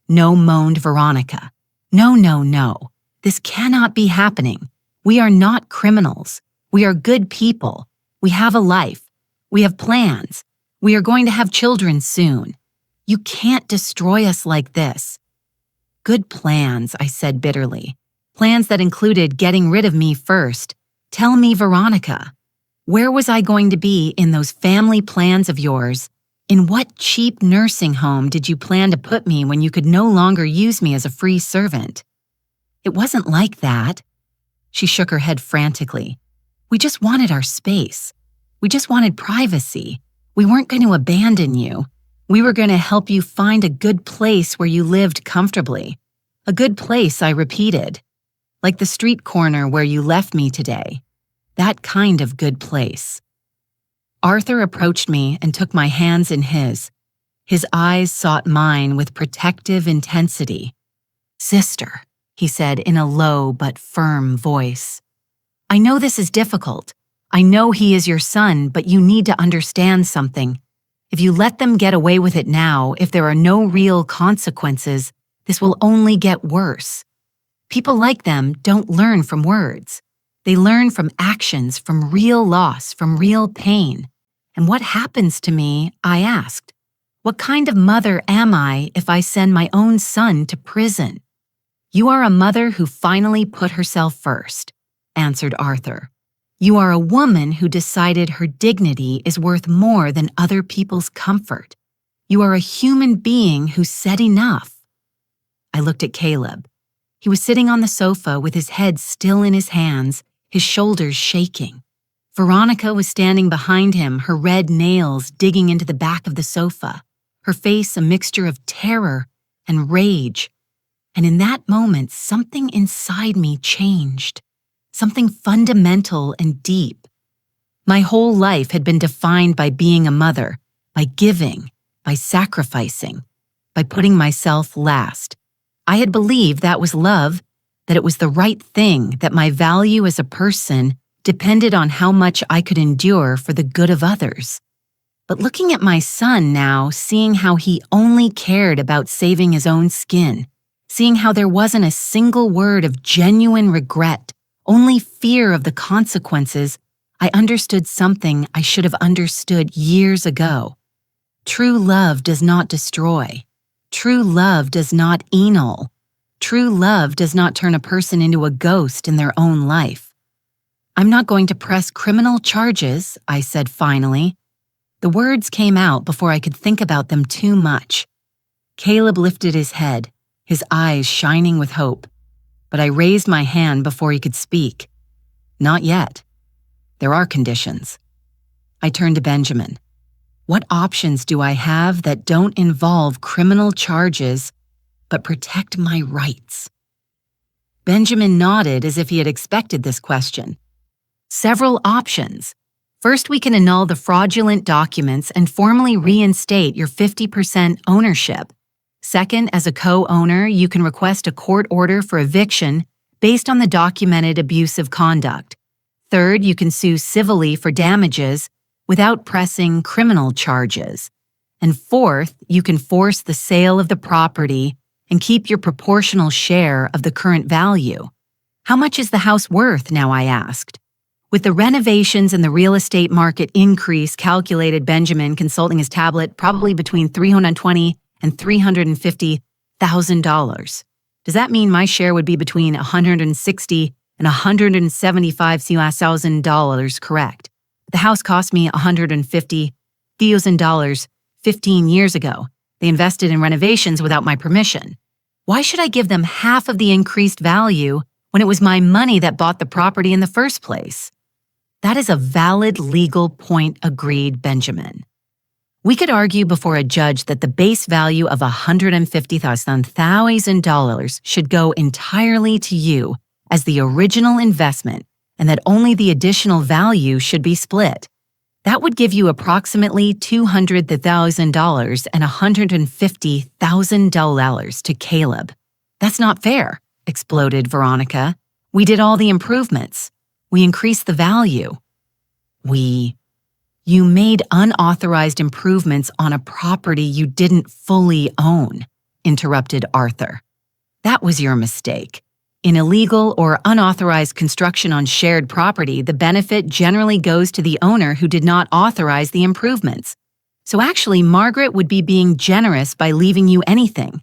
No, moaned Veronica. No, no, no. This cannot be happening. We are not criminals. We are good people. We have a life. We have plans. We are going to have children soon. You can't destroy us like this. Good plans, I said bitterly. Plans that included getting rid of me first. Tell me, Veronica, where was I going to be in those family plans of yours? In what cheap nursing home did you plan to put me when you could no longer use me as a free servant? It wasn't like that. She shook her head frantically. We just wanted our space. We just wanted privacy. We weren't going to abandon you. We were going to help you find a good place where you lived comfortably. A good place, I repeated. Like the street corner where you left me today. That kind of good place. Arthur approached me and took my hands in his. His eyes sought mine with protective intensity. Sister, he said in a low but firm voice. I know this is difficult. I know he is your son, but you need to understand something. If you let them get away with it now, if there are no real consequences, this will only get worse. People like them don't learn from words. They learn from actions, from real loss, from real pain. And what happens to me, I asked. What kind of mother am I if I send my own son to prison? You are a mother who finally put herself first, answered Arthur. You are a woman who decided her dignity is worth more than other people's comfort. You are a human being who said enough. I looked at Caleb. He was sitting on the sofa with his head still in his hands, his shoulders shaking. Veronica was standing behind him, her red nails digging into the back of the sofa, her face a mixture of terror and rage. And in that moment, something inside me changed. Something fundamental and deep. My whole life had been defined by being a mother, by giving, by sacrificing, by putting myself last. I had believed that was love, that it was the right thing, that my value as a person depended on how much I could endure for the good of others. But looking at my son now, seeing how he only cared about saving his own skin, seeing how there wasn't a single word of genuine regret, only fear of the consequences, I understood something I should have understood years ago. True love does not destroy. True love does not annul. True love does not turn a person into a ghost in their own life. I'm not going to press criminal charges, I said finally. The words came out before I could think about them too much. Caleb lifted his head, his eyes shining with hope, but I raised my hand before he could speak. Not yet. There are conditions. I turned to Benjamin. What options do I have that don't involve criminal charges but protect my rights? Benjamin nodded as if he had expected this question. Several options. First, we can annul the fraudulent documents and formally reinstate your 50% ownership. Second, as a co-owner, you can request a court order for eviction based on the documented abusive conduct. Third, you can sue civilly for damages without pressing criminal charges. And fourth, you can force the sale of the property and keep your proportional share of the current value. How much is the house worth now, I asked. With the renovations and the real estate market increase, calculated Benjamin, consulting his tablet, probably between $320,000 and $350,000. Does that mean my share would be between $160,000 and $175,000, correct? The house cost me $150,000 15 years ago. They invested in renovations without my permission. Why should I give them half of the increased value when it was my money that bought the property in the first place? That is a valid legal point, agreed Benjamin. We could argue before a judge that the base value of $150,000 should go entirely to you as the original investment and that only the additional value should be split. That would give you approximately $200,000 and $150,000 to Caleb. That's not fair, exploded Veronica. We did all the improvements. We increased the value. You made unauthorized improvements on a property you didn't fully own, interrupted Arthur. That was your mistake. In illegal or unauthorized construction on shared property, the benefit generally goes to the owner who did not authorize the improvements. So actually, Margaret would be being generous by leaving you anything.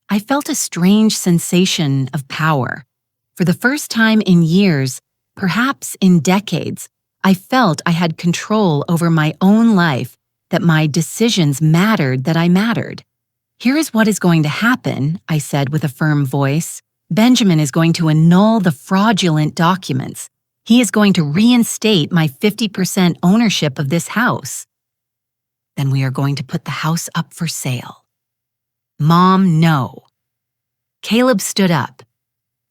I felt a strange sensation of power. For the first time in years, perhaps in decades, I felt I had control over my own life, that my decisions mattered, that I mattered. Here is what is going to happen, I said with a firm voice. Benjamin is going to annul the fraudulent documents. He is going to reinstate my 50% ownership of this house. Then we are going to put the house up for sale. Mom, no. Caleb stood up.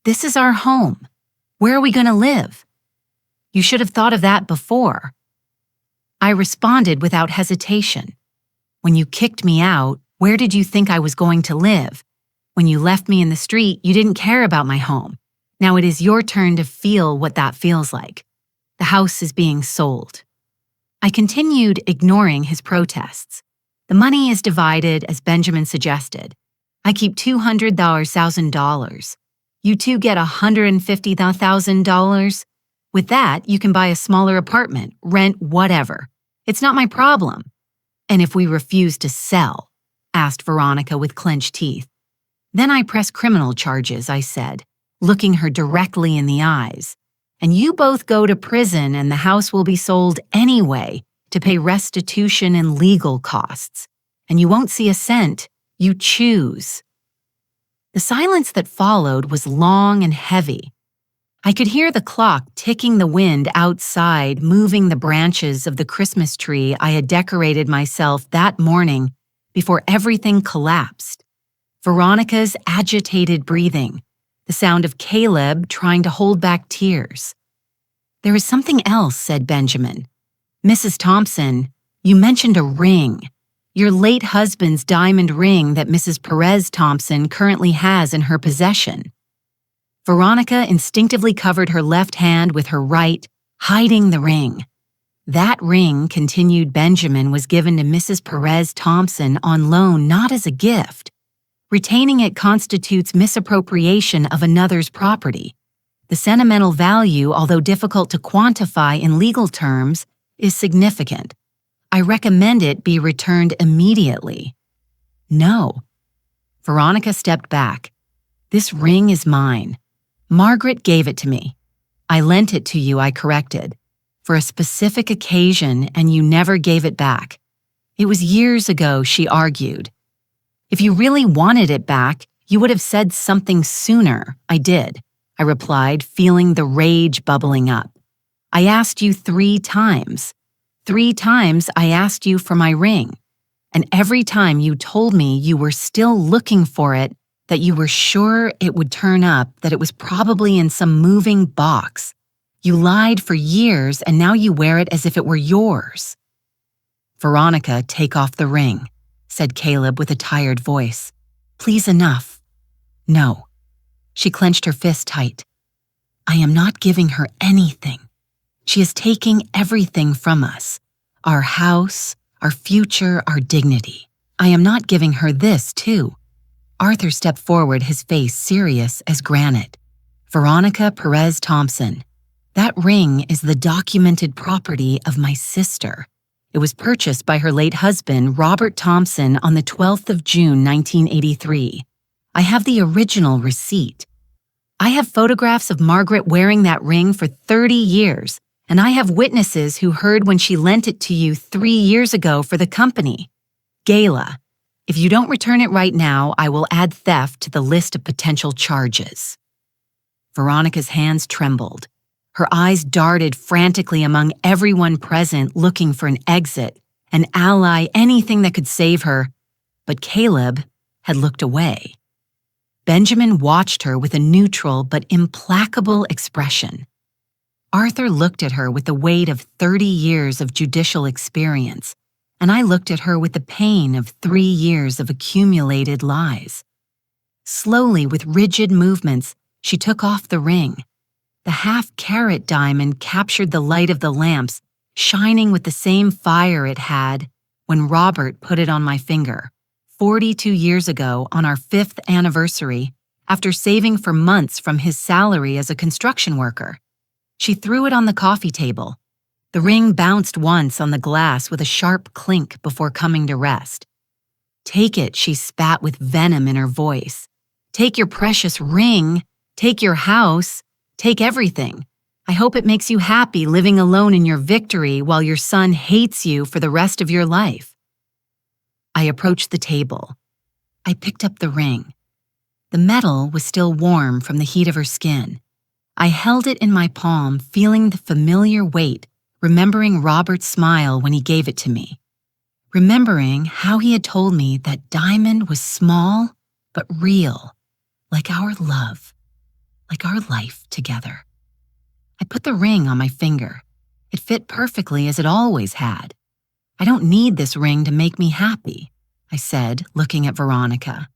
This is our home. Where are we going to live? You should have thought of that before. I responded without hesitation. When you kicked me out, where did you think I was going to live? When you left me in the street, you didn't care about my home. Now it is your turn to feel what that feels like. The house is being sold. I continued ignoring his protests. The money is divided as Benjamin suggested. I keep $200,000. You two get $150,000. With that, you can buy a smaller apartment, rent, whatever. It's not my problem. And if we refuse to sell? Asked Veronica with clenched teeth. Then I press criminal charges, I said, looking her directly in the eyes. And you both go to prison and the house will be sold anyway to pay restitution and legal costs. And you won't see a cent. You choose. The silence that followed was long and heavy. I could hear the clock ticking the wind outside, moving the branches of the Christmas tree I had decorated myself that morning before everything collapsed. Veronica's agitated breathing, the sound of Caleb trying to hold back tears. There is something else, said Benjamin. Mrs. Thompson, you mentioned a ring. Your late husband's diamond ring that Mrs. Perez Thompson currently has in her possession. Veronica instinctively covered her left hand with her right, hiding the ring. That ring, continued Benjamin, was given to Mrs. Perez Thompson on loan, not as a gift. Retaining it constitutes misappropriation of another's property. The sentimental value, although difficult to quantify in legal terms, is significant. I recommend it be returned immediately. No. Veronica stepped back. This ring is mine. Margaret gave it to me. I lent it to you, I corrected, for a specific occasion, and you never gave it back. It was years ago, she argued. If you really wanted it back, you would have said something sooner. I did, I replied, feeling the rage bubbling up. I asked you 3 times. 3 times I asked you for my ring. And every time you told me you were still looking for it, that you were sure it would turn up, that it was probably in some moving box. You lied for years, and now you wear it as if it were yours. Veronica, take off the ring, said Caleb with a tired voice. Please, enough. No. She clenched her fist tight. I am not giving her anything. She is taking everything from us. Our house, our future, our dignity. I am not giving her this, too. Arthur stepped forward, his face serious as granite. Veronica Perez Thompson. That ring is the documented property of my sister. It was purchased by her late husband, Robert Thompson, on the 12th of June, 1983. I have the original receipt. I have photographs of Margaret wearing that ring for 30 years, and I have witnesses who heard when she lent it to you 3 years ago for the company. Gayla, if you don't return it right now, I will add theft to the list of potential charges. Veronica's hands trembled. Her eyes darted frantically among everyone present, looking for an exit, an ally, anything that could save her. But Caleb had looked away. Benjamin watched her with a neutral but implacable expression. Arthur looked at her with the weight of 30 years of judicial experience, and I looked at her with the pain of 3 years of accumulated lies. Slowly, with rigid movements, she took off the ring. The half-carat diamond captured the light of the lamps, shining with the same fire it had when Robert put it on my finger, 42 years ago on our 5th anniversary, after saving for months from his salary as a construction worker. She threw it on the coffee table. The ring bounced once on the glass with a sharp clink before coming to rest. Take it, she spat with venom in her voice. Take your precious ring. Take your house. Take everything. I hope it makes you happy living alone in your victory while your son hates you for the rest of your life. I approached the table. I picked up the ring. The metal was still warm from the heat of her skin. I held it in my palm, feeling the familiar weight, remembering Robert's smile when he gave it to me. Remembering how he had told me that diamond was small but real, like our love, like our life together. I put the ring on my finger. It fit perfectly as it always had. I don't need this ring to make me happy, I said, looking at Veronica.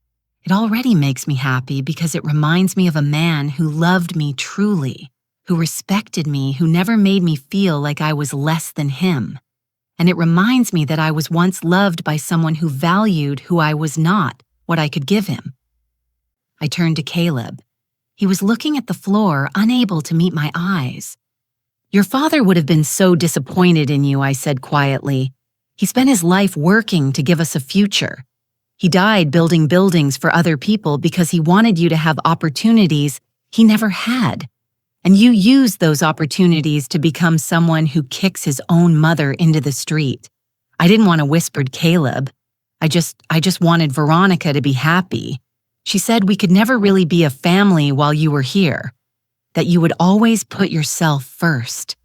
It already makes me happy because it reminds me of a man who loved me truly, who respected me, who never made me feel like I was less than him. And it reminds me that I was once loved by someone who valued who I was not, what I could give him. I turned to Caleb. He was looking at the floor, unable to meet my eyes. Your father would have been so disappointed in you, I said quietly. He spent his life working to give us a future. He died building buildings for other people because he wanted you to have opportunities he never had. And you used those opportunities to become someone who kicks his own mother into the street. I didn't want to whisper Caleb. I just wanted Veronica to be happy. She said we could never really be a family while you were here, that you would always put yourself first,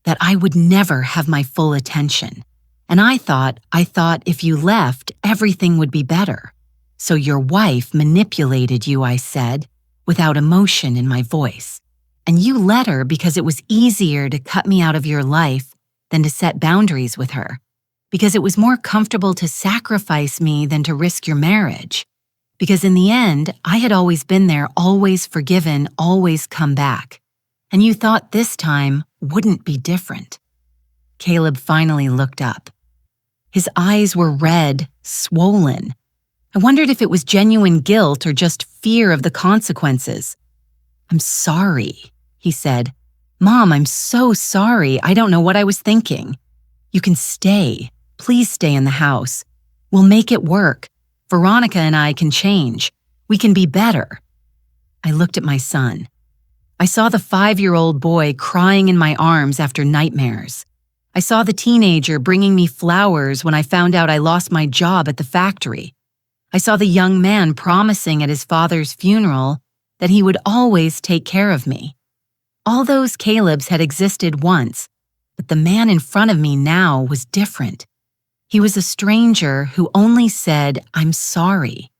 that I would never have my full attention. And I thought if you left, everything would be better. So your wife manipulated you, I said, without emotion in my voice. And you let her because it was easier to cut me out of your life than to set boundaries with her, because it was more comfortable to sacrifice me than to risk your marriage. Because in the end, I had always been there, always forgiven, always come back. And you thought this time wouldn't be different. Caleb finally looked up. His eyes were red, swollen. I wondered if it was genuine guilt or just fear of the consequences. "I'm sorry," he said. "Mom, I'm so sorry. I don't know what I was thinking. You can stay. Please stay in the house. We'll make it work. Veronica and I can change. We can be better." I looked at my son. I saw the 5-year-old boy crying in my arms after nightmares. I saw the teenager bringing me flowers when I found out I lost my job at the factory. I saw the young man promising at his father's funeral that he would always take care of me. All those Calebs had existed once, but the man in front of me now was different. He was a stranger who only said, "I'm sorry,"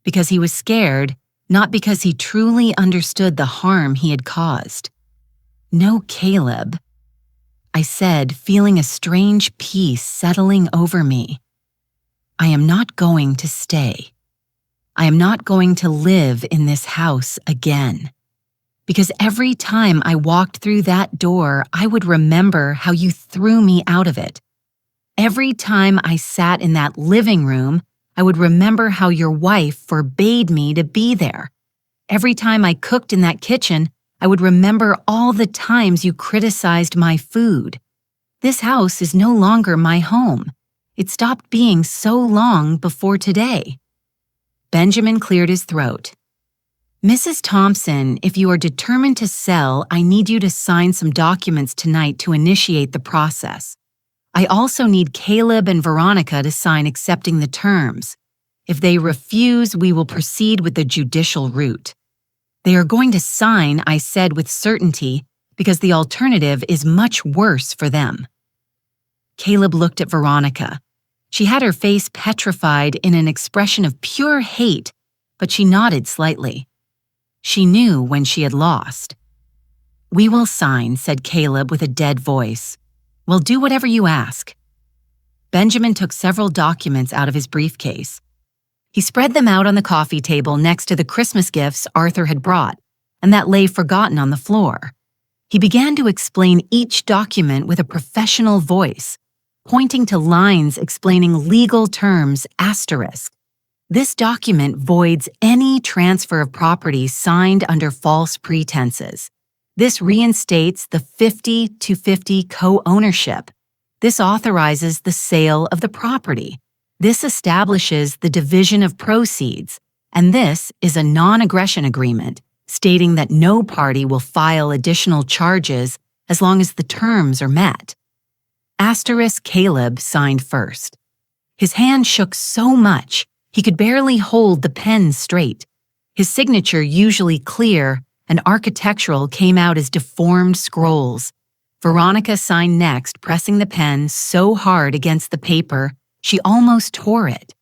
because he was scared, not because he truly understood the harm he had caused. "No, Caleb," I said, feeling a strange peace settling over me. "I am not going to stay. I am not going to live in this house again. Because every time I walked through that door, I would remember how you threw me out of it. Every time I sat in that living room, I would remember how your wife forbade me to be there. Every time I cooked in that kitchen, I would remember all the times you criticized my food. This house is no longer my home. It stopped being so long before today." Benjamin cleared his throat. "Mrs. Thompson, if you are determined to sell, I need you to sign some documents tonight to initiate the process. I also need Caleb and Veronica to sign accepting the terms. If they refuse, we will proceed with the judicial route." "They are going to sign," I said with certainty, "because the alternative is much worse for them." Caleb looked at Veronica. She had her face petrified in an expression of pure hate, but she nodded slightly. She knew when she had lost. "We will sign," said Caleb with a dead voice. "We'll do whatever you ask." Benjamin took several documents out of his briefcase. He spread them out on the coffee table next to the Christmas gifts Arthur had brought, and that lay forgotten on the floor. He began to explain each document with a professional voice, pointing to lines explaining legal terms asterisk. "This document voids any transfer of property signed under false pretenses. This reinstates the 50-50 co-ownership. This authorizes the sale of the property. This establishes the division of proceeds, and this is a non-aggression agreement stating that no party will file additional charges as long as the terms are met." Asterisk Caleb signed first. His hand shook so much he could barely hold the pen straight. His signature, usually clear and architectural, came out as deformed scrolls. Veronica signed next, pressing the pen so hard against the paper she almost tore it.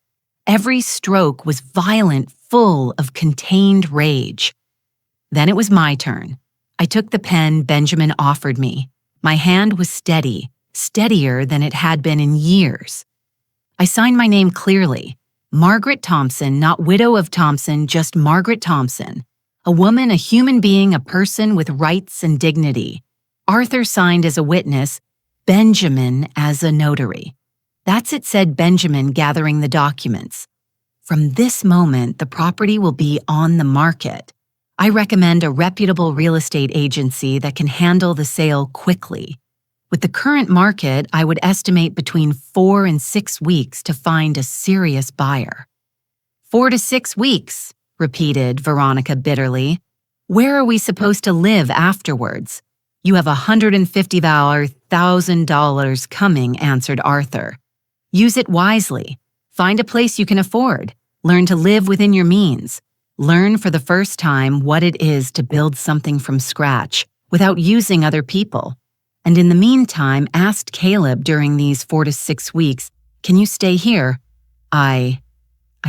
Every stroke was violent, full of contained rage. Then it was my turn. I took the pen Benjamin offered me. My hand was steady, steadier than it had been in years. I signed my name clearly. Margaret Thompson, not widow of Thompson, just Margaret Thompson. A woman, a human being, a person with rights and dignity. Arthur signed as a witness, Benjamin as a notary. "That's it," said Benjamin, gathering the documents. "From this moment, the property will be on the market. I recommend a reputable real estate agency that can handle the sale quickly. With the current market, I would estimate between 4 and 6 weeks to find a serious buyer. 4 to 6 weeks, repeated Veronica bitterly. Where are we supposed to live afterwards? You have $150,000 coming, answered Arthur. Use it wisely. Find a place you can afford. Learn to live within your means. Learn for the first time what it is to build something from scratch without using other people. And in the meantime, asked Caleb during these 4 to 6 weeks, "Can you stay here?" I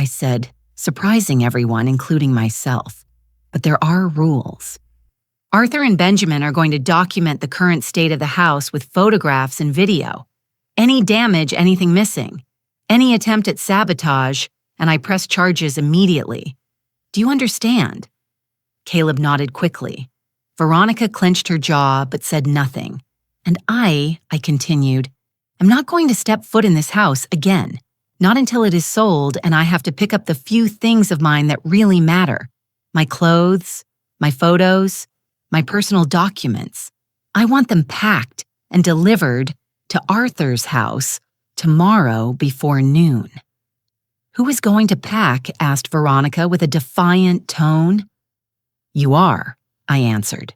said, surprising everyone, including myself. But there are rules. Arthur and Benjamin are going to document the current state of the house with photographs and video. Any damage, anything missing, any attempt at sabotage, and I press charges immediately. Do you understand? Caleb nodded quickly. Veronica clenched her jaw but said nothing. And I continued, I'm not going to step foot in this house again, not until it is sold and I have to pick up the few things of mine that really matter. My clothes, my photos, my personal documents. I want them packed and delivered to Arthur's house tomorrow before noon. Who is going to pack? Asked Veronica with a defiant tone. You are, I answered.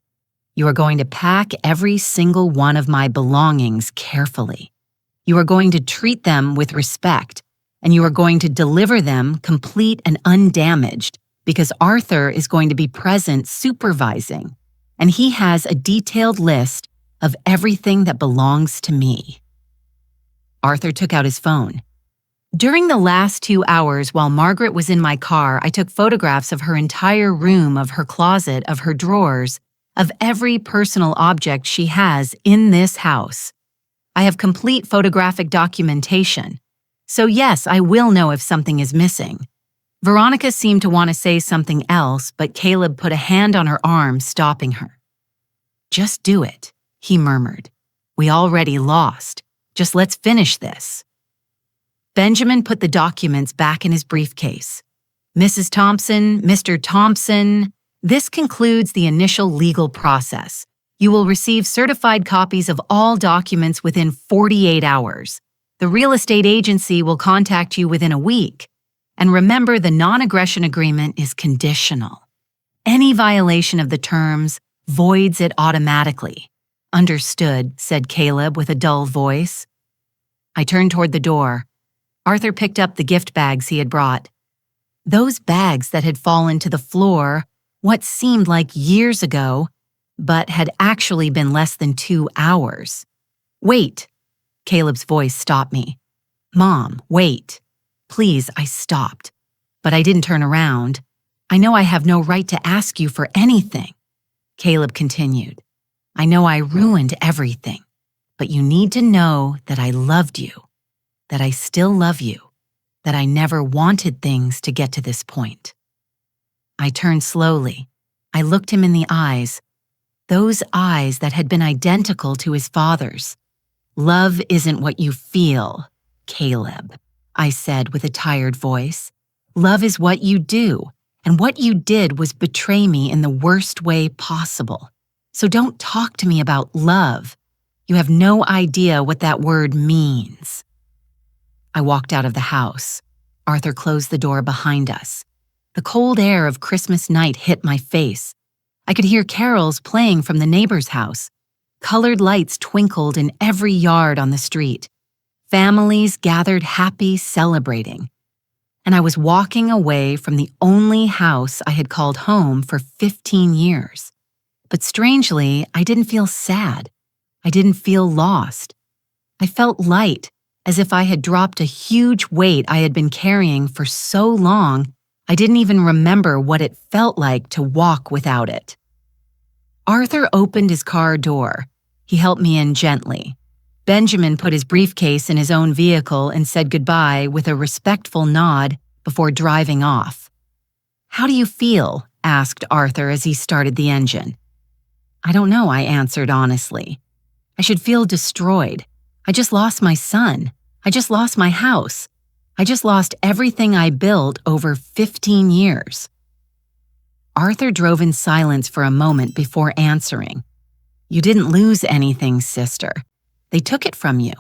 You are going to pack every single one of my belongings carefully. You are going to treat them with respect, and you are going to deliver them complete and undamaged because Arthur is going to be present supervising, and he has a detailed list of everything that belongs to me. Arthur took out his phone. During the last 2 hours while Margaret was in my car, I took photographs of her entire room, of her closet, of her drawers, of every personal object she has in this house. I have complete photographic documentation. So yes, I will know if something is missing. Veronica seemed to want to say something else, but Caleb put a hand on her arm, stopping her. Just do it, he murmured. We already lost. Just let's finish this. Benjamin put the documents back in his briefcase. Mrs. Thompson, Mr. Thompson, this concludes the initial legal process. You will receive certified copies of all documents within 48 hours. The real estate agency will contact you within a week. And remember, the non-aggression agreement is conditional. Any violation of the terms voids it automatically. Understood, said Caleb with a dull voice. I turned toward the door. Arthur picked up the gift bags he had brought. Those bags that had fallen to the floor, what seemed like years ago, but had actually been less than 2 hours. Wait, Caleb's voice stopped me. Mom, wait. Please, I stopped. But I didn't turn around. I know I have no right to ask you for anything. Caleb continued. I know I ruined everything, but you need to know that I loved you, that I still love you, that I never wanted things to get to this point. I turned slowly. I looked him in the eyes, those eyes that had been identical to his father's. Love isn't what you feel, Caleb, I said with a tired voice. Love is what you do, and what you did was betray me in the worst way possible. So don't talk to me about love. You have no idea what that word means. I walked out of the house. Arthur closed the door behind us. The cold air of Christmas night hit my face. I could hear carols playing from the neighbor's house. Colored lights twinkled in every yard on the street. Families gathered happy, celebrating. And I was walking away from the only house I had called home for 15 years. But strangely, I didn't feel sad. I didn't feel lost. I felt light, as if I had dropped a huge weight I had been carrying for so long, I didn't even remember what it felt like to walk without it. Arthur opened his car door. He helped me in gently. Benjamin put his briefcase in his own vehicle and said goodbye with a respectful nod before driving off. How do you feel? Asked Arthur as he started the engine. I don't know, I answered honestly. I should feel destroyed. I just lost my son. I just lost my house. I just lost everything I built over 15 years. Arthur drove in silence for a moment before answering. You didn't lose anything, sister. They took it from you.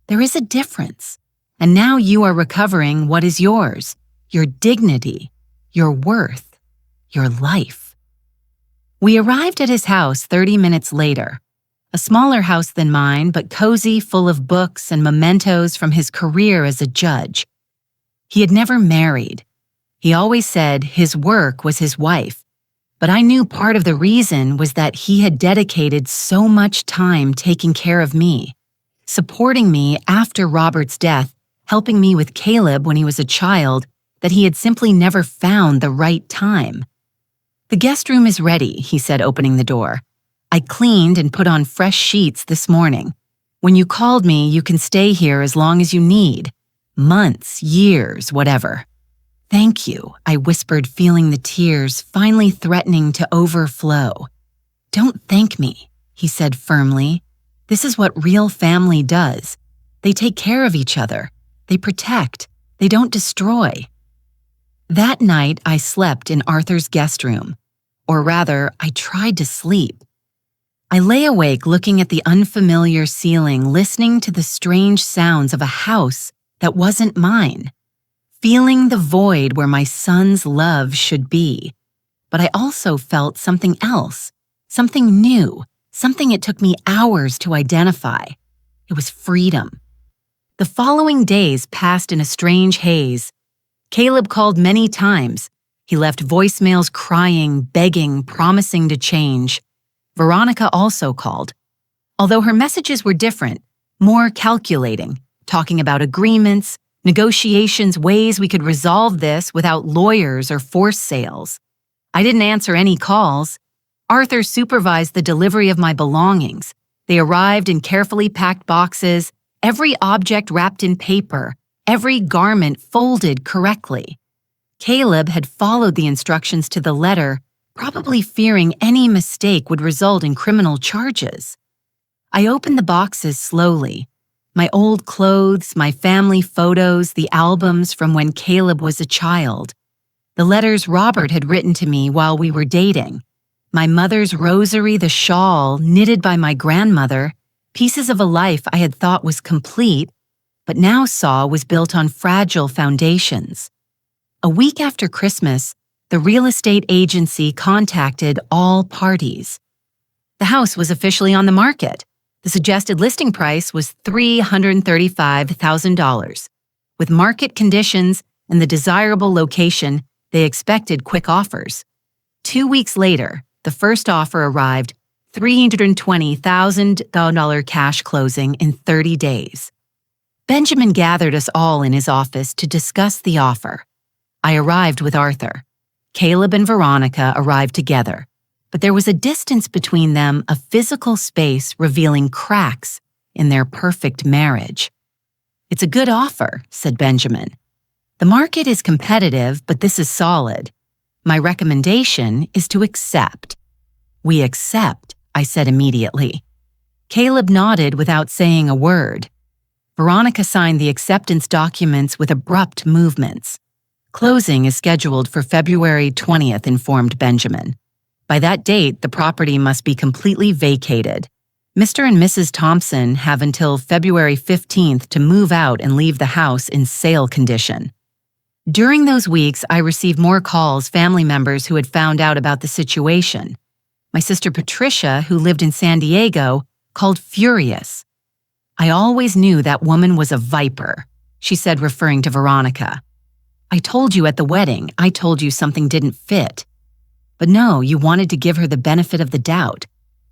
There is a difference. And now you are recovering what is yours, your dignity, your worth, your life. We arrived at his house 30 minutes later. A smaller house than mine, but cozy, full of books and mementos from his career as a judge. He had never married. He always said his work was his wife, but I knew part of the reason was that he had dedicated so much time taking care of me, supporting me after Robert's death, helping me with Caleb when he was a child, that he had simply never found the right time. "The guest room is ready," he said, opening the door. "I cleaned and put on fresh sheets this morning. When you called me, you can stay here as long as you need. Months, years, whatever." "Thank you," I whispered, feeling the tears finally threatening to overflow. "Don't thank me," he said firmly. "This is what real family does. They take care of each other. They protect. They don't destroy." That night, I slept in Arthur's guest room. Or rather, I tried to sleep. I lay awake looking at the unfamiliar ceiling, listening to the strange sounds of a house that wasn't mine, feeling the void where my son's love should be. But I also felt something else, something new, something it took me hours to identify. It was freedom. The following days passed in a strange haze. Caleb called many times. He left voicemails crying, begging, promising to change. Veronica also called. Although her messages were different, more calculating, talking about agreements, negotiations, ways we could resolve this without lawyers or forced sales. I didn't answer any calls. Arthur supervised the delivery of my belongings. They arrived in carefully packed boxes, every object wrapped in paper, every garment folded correctly. Caleb had followed the instructions to the letter, probably fearing any mistake would result in criminal charges. I opened the boxes slowly. My old clothes, my family photos, the albums from when Caleb was a child. The letters Robert had written to me while we were dating. My mother's rosary, the shawl knitted by my grandmother, pieces of a life I had thought was complete, but now saw was built on fragile foundations. A week after Christmas, the real estate agency contacted all parties. The house was officially on the market. The suggested listing price was $335,000. With market conditions and the desirable location, they expected quick offers. 2 weeks later, the first offer arrived, $320,000 cash closing in 30 days. Benjamin gathered us all in his office to discuss the offer. I arrived with Arthur. Caleb and Veronica arrived together, but there was a distance between them, a physical space revealing cracks in their perfect marriage. "It's a good offer," said Benjamin. "The market is competitive, but this is solid. My recommendation is to accept." "We accept," I said immediately. Caleb nodded without saying a word. Veronica signed the acceptance documents with abrupt movements. "Closing is scheduled for February 20th, informed Benjamin. By that date, the property must be completely vacated. Mr. and Mrs. Thompson have until February 15th to move out and leave the house in sale condition." During those weeks, I received more calls, family members who had found out about the situation. My sister Patricia, who lived in San Diego, called furious. "I always knew that woman was a viper," she said, referring to Veronica. "I told you at the wedding, I told you something didn't fit. But no, you wanted to give her the benefit of the doubt.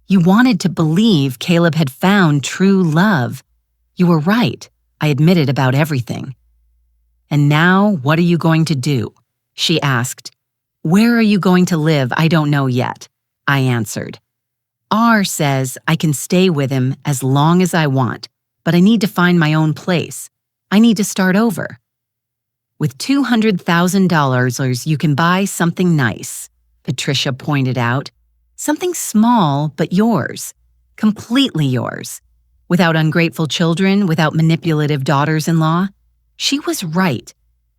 You wanted to believe Caleb had found true love. You were right, I admitted about everything." "And now, what are you going to do?" she asked. "Where are you going to live? I don't know yet," I answered. "R says I can stay with him as long as I want, but I need to find my own place. I need to start over." "With $200,000, you can buy something nice," Patricia pointed out. "Something small, but yours. Completely yours. Without ungrateful children, without manipulative daughters-in-law." She was right.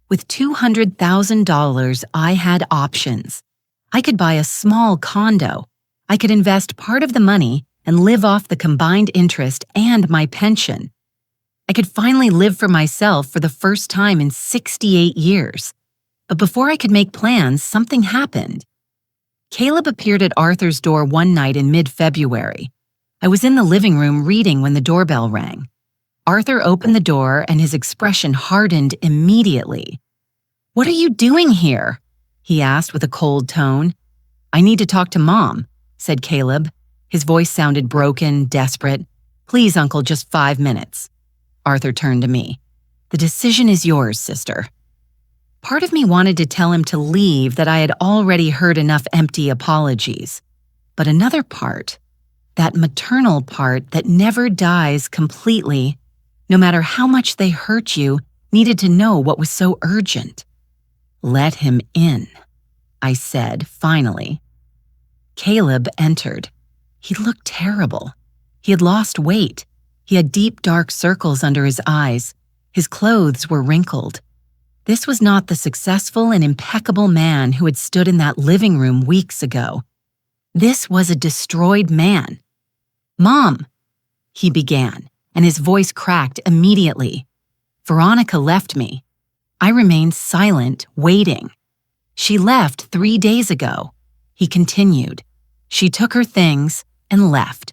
With $200,000, I had options. I could buy a small condo. I could invest part of the money and live off the combined interest and my pension. I could finally live for myself for the first time in 68 years. But before I could make plans, something happened. Caleb appeared at Arthur's door one night in mid-February. I was in the living room reading when the doorbell rang. Arthur opened the door and his expression hardened immediately. "What are you doing here?" he asked with a cold tone. "I need to talk to Mom," said Caleb. His voice sounded broken, desperate. "Please, Uncle, just 5 minutes." Arthur turned to me. "The decision is yours, sister." Part of me wanted to tell him to leave, that I had already heard enough empty apologies. But another part, that maternal part that never dies completely, no matter how much they hurt you, needed to know what was so urgent. "Let him in," I said, finally. Caleb entered. He looked terrible. He had lost weight. He had deep, dark circles under his eyes. His clothes were wrinkled. This was not the successful and impeccable man who had stood in that living room weeks ago. This was a destroyed man. "Mom," he began, and his voice cracked immediately. Veronica left me. I remained silent, waiting. "She left 3 days ago," he continued. "She took her things and left.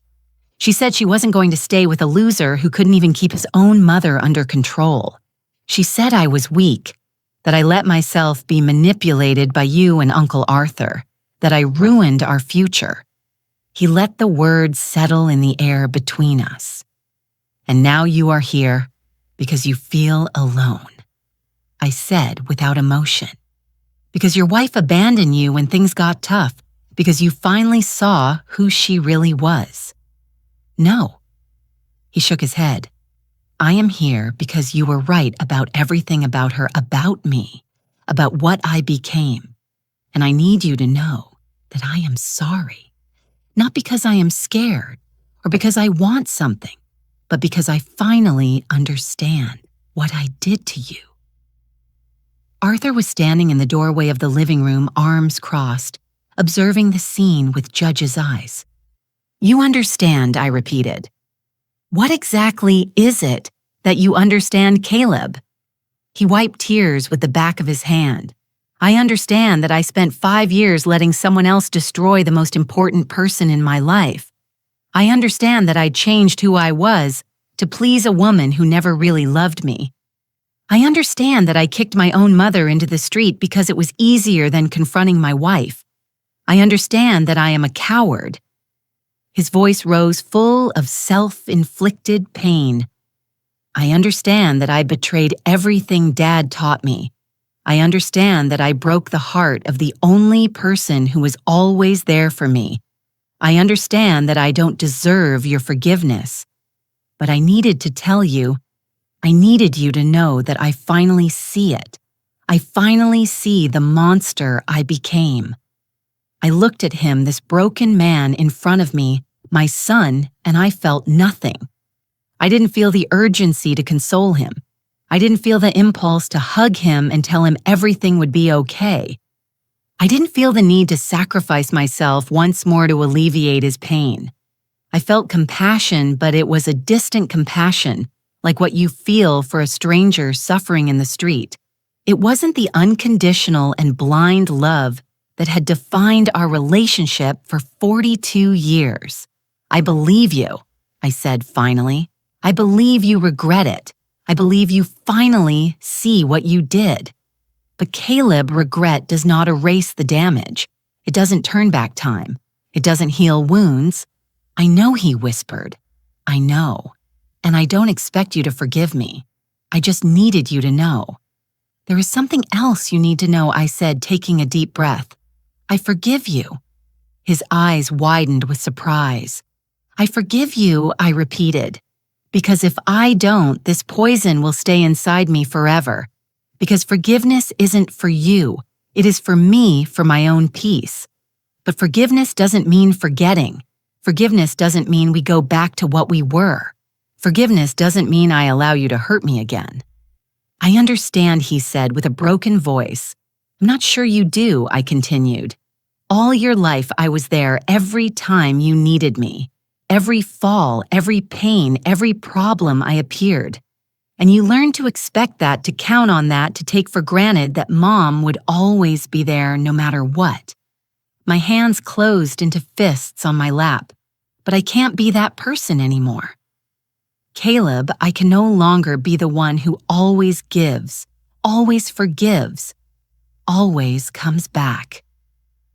She said she wasn't going to stay with a loser who couldn't even keep his own mother under control. She said I was weak, that I let myself be manipulated by you and Uncle Arthur, that I ruined our future." He let the words settle in the air between us. "And now you are here because you feel alone," I said without emotion. "Because your wife abandoned you when things got tough, because you finally saw who she really was." "No." He shook his head. "I am here because you were right about everything about her, about me, about what I became. And I need you to know that I am sorry. Not because I am scared or because I want something, but because I finally understand what I did to you." Arthur was standing in the doorway of the living room, arms crossed, observing the scene with judge's eyes. "You understand," I repeated. "What exactly is it that you understand, Caleb?" He wiped tears with the back of his hand. "I understand that I spent 5 years letting someone else destroy the most important person in my life. I understand that I changed who I was to please a woman who never really loved me. I understand that I kicked my own mother into the street because it was easier than confronting my wife. I understand that I am a coward." His voice rose full of self-inflicted pain. "I understand that I betrayed everything Dad taught me. I understand that I broke the heart of the only person who was always there for me. I understand that I don't deserve your forgiveness. But I needed to tell you, I needed you to know that I finally see it. I finally see the monster I became." I looked at him, this broken man in front of me, my son, and I felt nothing. I didn't feel the urgency to console him. I didn't feel the impulse to hug him and tell him everything would be okay. I didn't feel the need to sacrifice myself once more to alleviate his pain. I felt compassion, but it was a distant compassion, like what you feel for a stranger suffering in the street. It wasn't the unconditional and blind love that had defined our relationship for 42 years. "I believe you," I said finally. "I believe you regret it. I believe you finally see what you did." But Caleb, regret does not erase the damage. It doesn't turn back time. It doesn't heal wounds. "I know," he whispered. "I know. And I don't expect you to forgive me. I just needed you to know." "There is something else you need to know," I said, taking a deep breath. "I forgive you." His eyes widened with surprise. "I forgive you," I repeated, "because if I don't, this poison will stay inside me forever. Because forgiveness isn't for you. It is for me, for my own peace. But forgiveness doesn't mean forgetting. Forgiveness doesn't mean we go back to what we were. Forgiveness doesn't mean I allow you to hurt me again." "I understand," he said with a broken voice. "I'm not sure you do," I continued. "All your life I was there every time you needed me. every fall, every pain, every problem I appeared. And you learn to expect that, to count on that, to take for granted that Mom would always be there no matter what. My hands closed into fists on my lap, but I can't be that person anymore. Caleb, I can no longer be the one who always gives, always forgives, always comes back.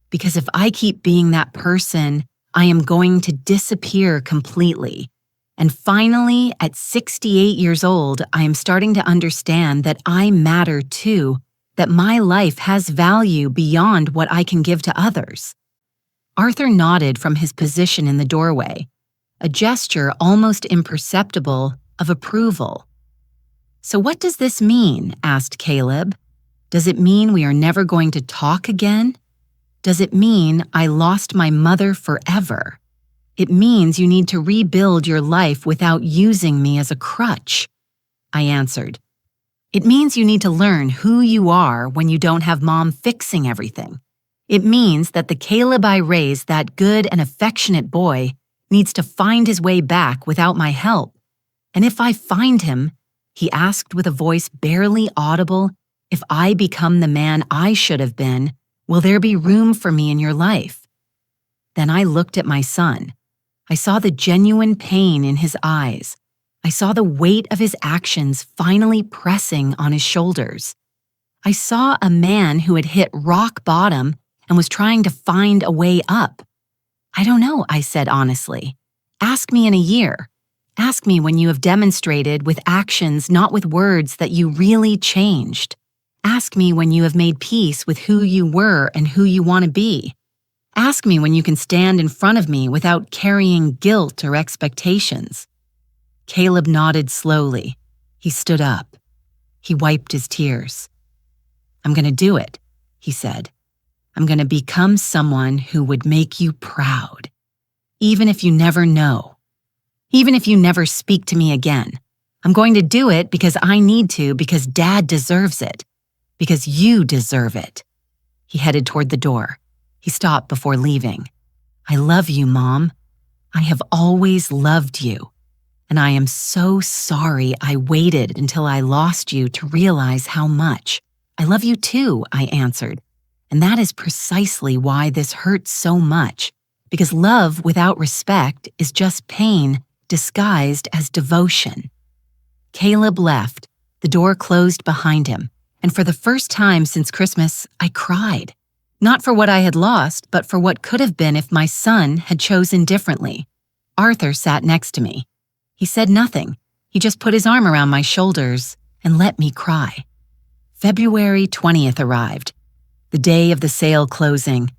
Because if I keep being that person, I am going to disappear completely. And finally, at 68 years old, I am starting to understand that I matter too, that my life has value beyond what I can give to others. Arthur nodded from his position in the doorway, a gesture almost imperceptible of approval. "So what does this mean?" asked Caleb. "Does it mean we are never going to talk again? Does it mean I lost my mother forever? It means you need to rebuild your life without using me as a crutch," I answered. "It means you need to learn who you are when you don't have Mom fixing everything. It means that the Caleb I raised, that good and affectionate boy, needs to find his way back without my help. And if I find him," he asked with a voice barely audible, "if I become the man I should have been, will there be room for me in your life?" Then I looked at my son. I saw the genuine pain in his eyes. I saw the weight of his actions finally pressing on his shoulders. I saw a man who had hit rock bottom and was trying to find a way up. "I don't know," I said honestly. "Ask me in a year. Ask me when you have demonstrated with actions, not with words, that you really changed. Ask me when you have made peace with who you were and who you want to be. Ask me when you can stand in front of me without carrying guilt or expectations." Caleb nodded slowly. He stood up. He wiped his tears. "I'm going to do it," he said. "I'm going to become someone who would make you proud. Even if you never know. Even if you never speak to me again. I'm going to do it because I need to, because Dad deserves it. Because you deserve it." He headed toward the door. He stopped before leaving. "I love you, Mom. I have always loved you. And I am so sorry I waited until I lost you to realize how much. I love you too," I answered. "And that is precisely why this hurts so much, because love without respect is just pain disguised as devotion." Caleb left. The door closed behind him, and for the first time since Christmas, I cried. Not for what I had lost, but for what could have been if my son had chosen differently. Arthur sat next to me. He said nothing. He just put his arm around my shoulders and let me cry. February 20th arrived, the day of the sale closing.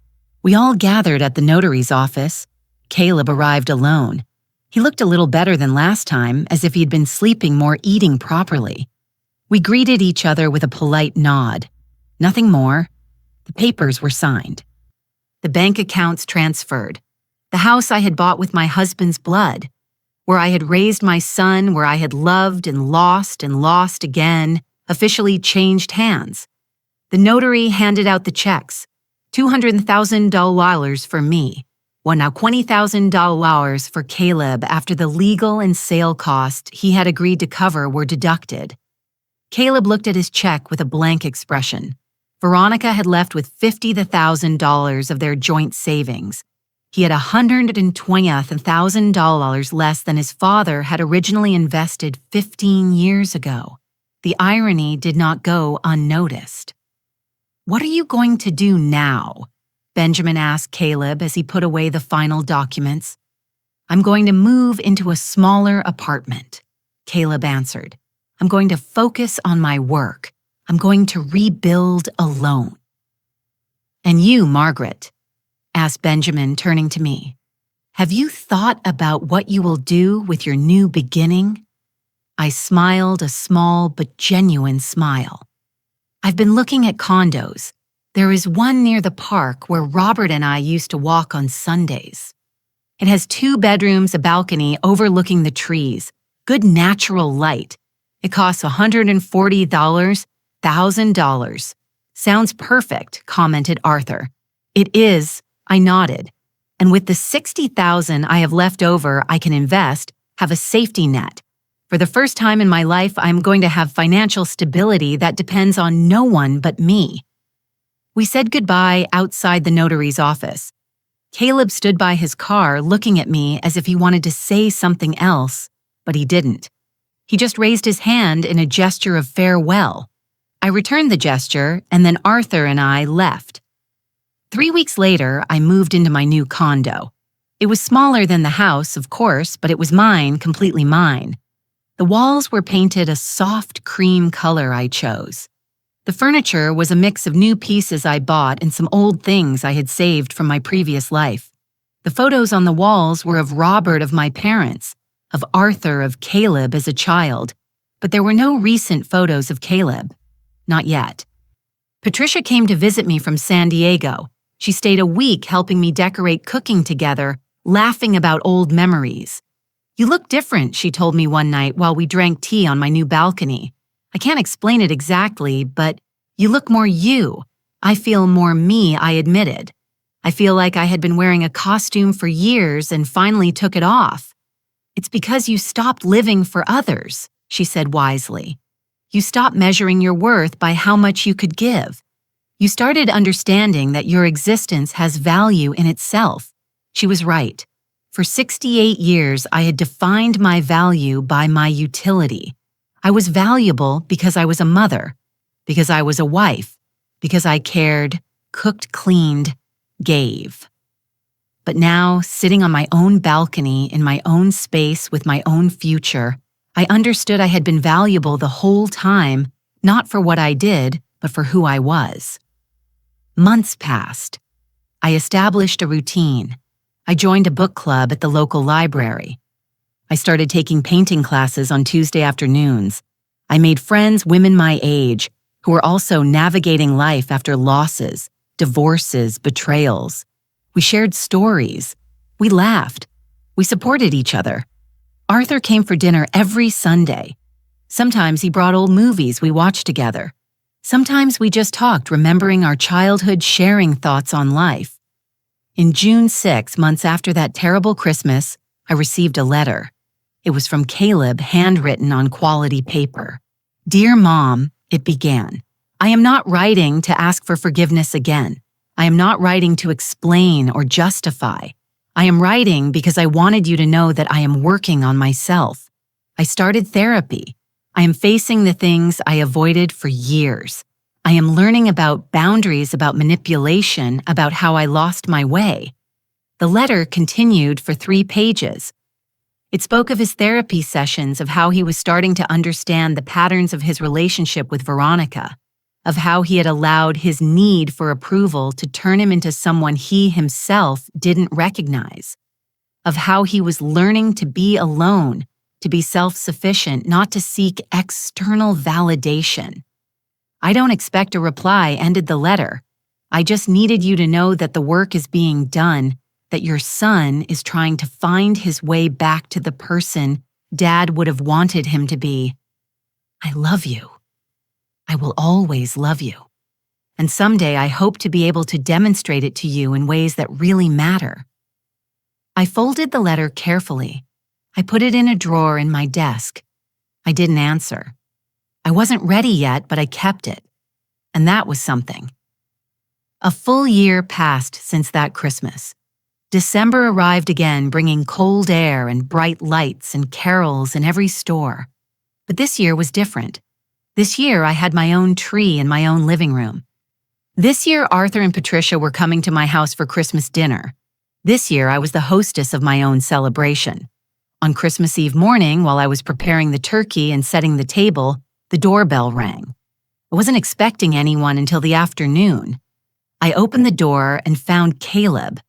We all gathered at the notary's office. Caleb arrived alone. He looked a little better than last time, as if he'd been sleeping more, eating properly. We greeted each other with a polite nod. Nothing more. The papers were signed. The bank accounts transferred. The house I had bought with my husband's blood, where I had raised my son, where I had loved and lost again, officially changed hands. The notary handed out the checks, $200,000 for me, now $20,000 for Caleb after the legal and sale cost he had agreed to cover were deducted. Caleb looked at his check with a blank expression. Veronica had left with $50,000 of their joint savings. He had $120,000 less than his father had originally invested 15 years ago. The irony did not go unnoticed. "What are you going to do now?" Benjamin asked Caleb as he put away the final documents. "I'm going to move into a smaller apartment," Caleb answered. "I'm going to focus on my work. I'm going to rebuild alone." "And you, Margaret?" asked Benjamin, turning to me. "Have you thought about what you will do with your new beginning?" I smiled a small but genuine smile. "I've been looking at condos. There is one near the park where Robert and I used to walk on Sundays. It has 2 bedrooms, a balcony overlooking the trees, good natural light. It costs $140,000. Sounds perfect," commented Arthur. "It is," I nodded. And with the $60,000 I have left over, I can invest, have a safety net. For the first time in my life, I'm going to have financial stability that depends on no one but me. We said goodbye outside the notary's office. Caleb stood by his car looking at me as if he wanted to say something else, but he didn't. He just raised his hand in a gesture of farewell. I returned the gesture, and then Arthur and I left. 3 weeks later, I moved into my new condo. It was smaller than the house, of course, but it was mine, completely mine. The walls were painted a soft cream color I chose. The furniture was a mix of new pieces I bought and some old things I had saved from my previous life. The photos on the walls were of Robert of my parents, of Arthur, of Caleb as a child, but there were no recent photos of Caleb. Not yet. Patricia came to visit me from San Diego. She stayed a week helping me decorate, cooking together, laughing about old memories. "You look different," she told me one night while we drank tea on my new balcony. "I can't explain it exactly, but you look more you. I feel more me," I admitted. "I feel like I had been wearing a costume for years and finally took it off." "It's because you stopped living for others," she said wisely. "You stopped measuring your worth by how much you could give. You started understanding that your existence has value in itself." She was right. For 68 years, I had defined my value by my utility. I was valuable because I was a mother, because I was a wife, because I cared, cooked, cleaned, gave. But now, sitting on my own balcony in my own space with my own future, I understood I had been valuable the whole time, not for what I did, but for who I was. Months passed. I established a routine. I joined a book club at the local library. I started taking painting classes on Tuesday afternoons. I made friends, women my age, who were also navigating life after losses, divorces, betrayals. We shared stories. We laughed. We supported each other. Arthur came for dinner every Sunday. Sometimes he brought old movies we watched together. Sometimes we just talked, remembering our childhood, sharing thoughts on life. In June 6, months after that terrible Christmas, I received a letter. It was from Caleb, handwritten on quality paper. "Dear Mom," it began, "I am not writing to ask for forgiveness again. I am not writing to explain or justify. I am writing because I wanted you to know that I am working on myself. I started therapy. I am facing the things I avoided for years. I am learning about boundaries, about manipulation, about how I lost my way." The letter continued for 3 pages. It spoke of his therapy sessions, of how he was starting to understand the patterns of his relationship with Veronica, of how he had allowed his need for approval to turn him into someone he himself didn't recognize, of how he was learning to be alone, to be self-sufficient, not to seek external validation. "I don't expect a reply," ended the letter. "I just needed you to know that the work is being done, that your son is trying to find his way back to the person Dad would have wanted him to be. I love you. I will always love you. And someday I hope to be able to demonstrate it to you in ways that really matter." I folded the letter carefully. I put it in a drawer in my desk. I didn't answer. I wasn't ready yet, but I kept it. And that was something. A full year passed since that Christmas. December arrived again, bringing cold air and bright lights and carols in every store. But this year was different. This year I had my own tree in my own living room. This year Arthur and Patricia were coming to my house for Christmas dinner. This year I was the hostess of my own celebration. On Christmas Eve morning, while I was preparing the turkey and setting the table, the doorbell rang. I wasn't expecting anyone until the afternoon. I opened the door and found Caleb,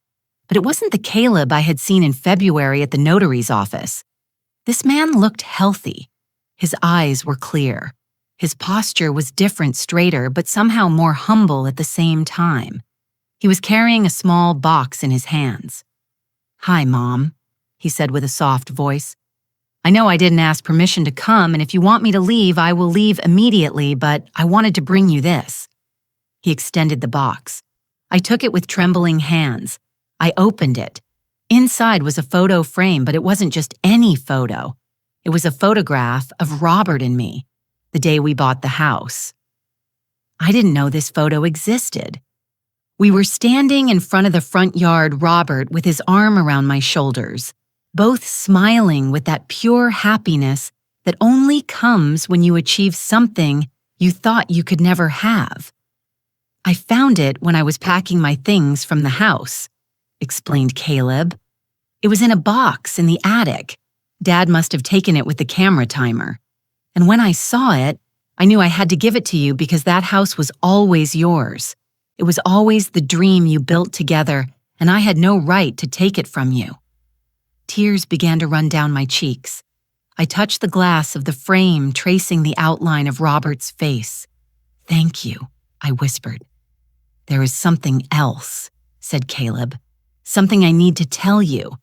but it wasn't the Caleb I had seen in February at the notary's office. This man looked healthy. His eyes were clear. His posture was different, straighter, but somehow more humble at the same time. He was carrying a small box in his hands. "Hi, Mom," he said with a soft voice. "I know I didn't ask permission to come, and if you want me to leave, I will leave immediately, but I wanted to bring you this." He extended the box. I took it with trembling hands. I opened it. Inside was a photo frame, but it wasn't just any photo. It was a photograph of Robert and me, the day we bought the house. I didn't know this photo existed. We were standing in front of the front yard, Robert with his arm around my shoulders, both smiling with that pure happiness that only comes when you achieve something you thought you could never have. I found it when I was packing my things from the house, explained Caleb. It was in a box in the attic. Dad must have taken it with the camera timer. And when I saw it, I knew I had to give it to you because that house was always yours. It was always the dream you built together, and I had no right to take it from you. Tears began to run down my cheeks. I touched the glass of the frame, tracing the outline of Robert's face. "Thank you," I whispered. "There is something else," said Caleb. "Something I need to tell you.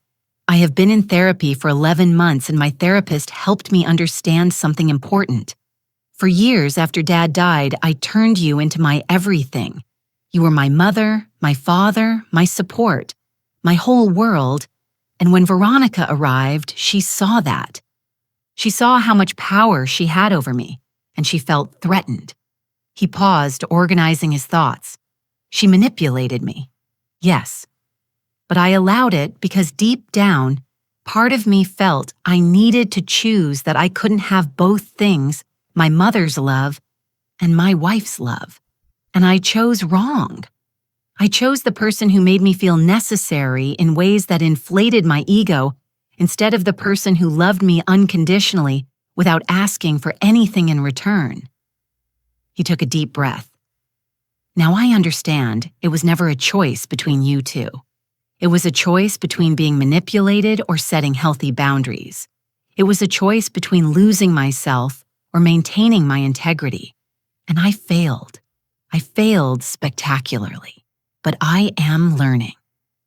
I have been in therapy for 11 months, and my therapist helped me understand something important. For years after Dad died, I turned you into my everything. You were my mother, my father, my support, my whole world, and when Veronica arrived, she saw that. She saw how much power she had over me, and she felt threatened." He paused, organizing his thoughts. "She manipulated me. Yes. But I allowed it because deep down, part of me felt I needed to choose that I couldn't have both things, my mother's love and my wife's love. And I chose wrong. I chose the person who made me feel necessary in ways that inflated my ego instead of the person who loved me unconditionally without asking for anything in return." He took a deep breath. "Now I understand it was never a choice between you two. It was a choice between being manipulated or setting healthy boundaries. It was a choice between losing myself or maintaining my integrity. And I failed. I failed spectacularly. But I am learning.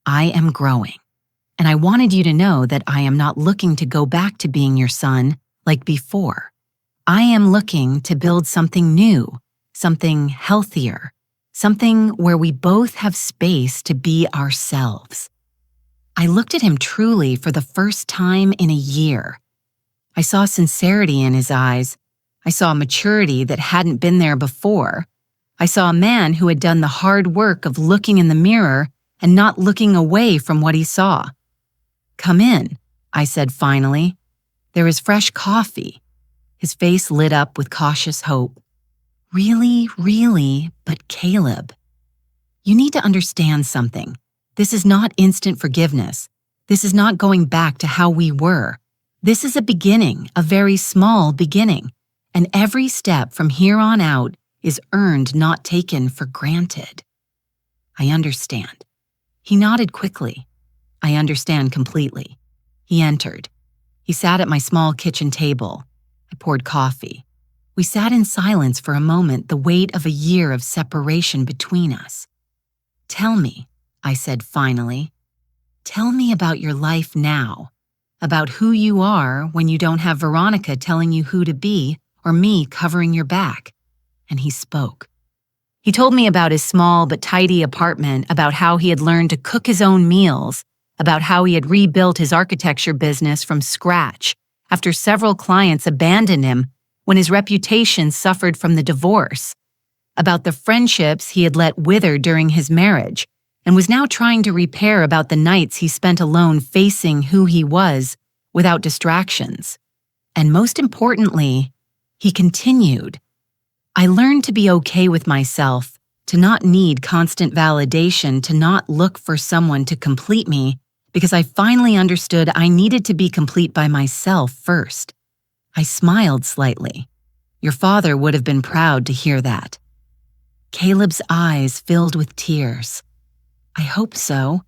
I am growing. And I wanted you to know that I am not looking to go back to being your son like before. I am looking to build something new, something healthier, something where we both have space to be ourselves." I looked at him truly for the first time in a year. I saw sincerity in his eyes. I saw maturity that hadn't been there before. I saw a man who had done the hard work of looking in the mirror and not looking away from what he saw. "Come in," I said finally. "There is fresh coffee." His face lit up with cautious hope. "Really, really, but Caleb, you need to understand something. This is not instant forgiveness. This is not going back to how we were. This is a beginning, a very small beginning, and every step from here on out is earned, not taken for granted." "I understand." He nodded quickly. "I understand completely." He entered. He sat at my small kitchen table. I poured coffee. We sat in silence for a moment, the weight of a year of separation between us. "Tell me," I said finally. "Tell me about your life now, about who you are when you don't have Veronica telling you who to be or me covering your back." And he spoke. He told me about his small but tidy apartment, about how he had learned to cook his own meals, about how he had rebuilt his architecture business from scratch after several clients abandoned him when his reputation suffered from the divorce, about the friendships he had let wither during his marriage and was now trying to repair, about the nights he spent alone facing who he was without distractions. And most importantly, he continued, "I learned to be okay with myself, to not need constant validation, to not look for someone to complete me, because I finally understood I needed to be complete by myself first." I smiled slightly. "Your father would have been proud to hear that." Caleb's eyes filled with tears. "I hope so.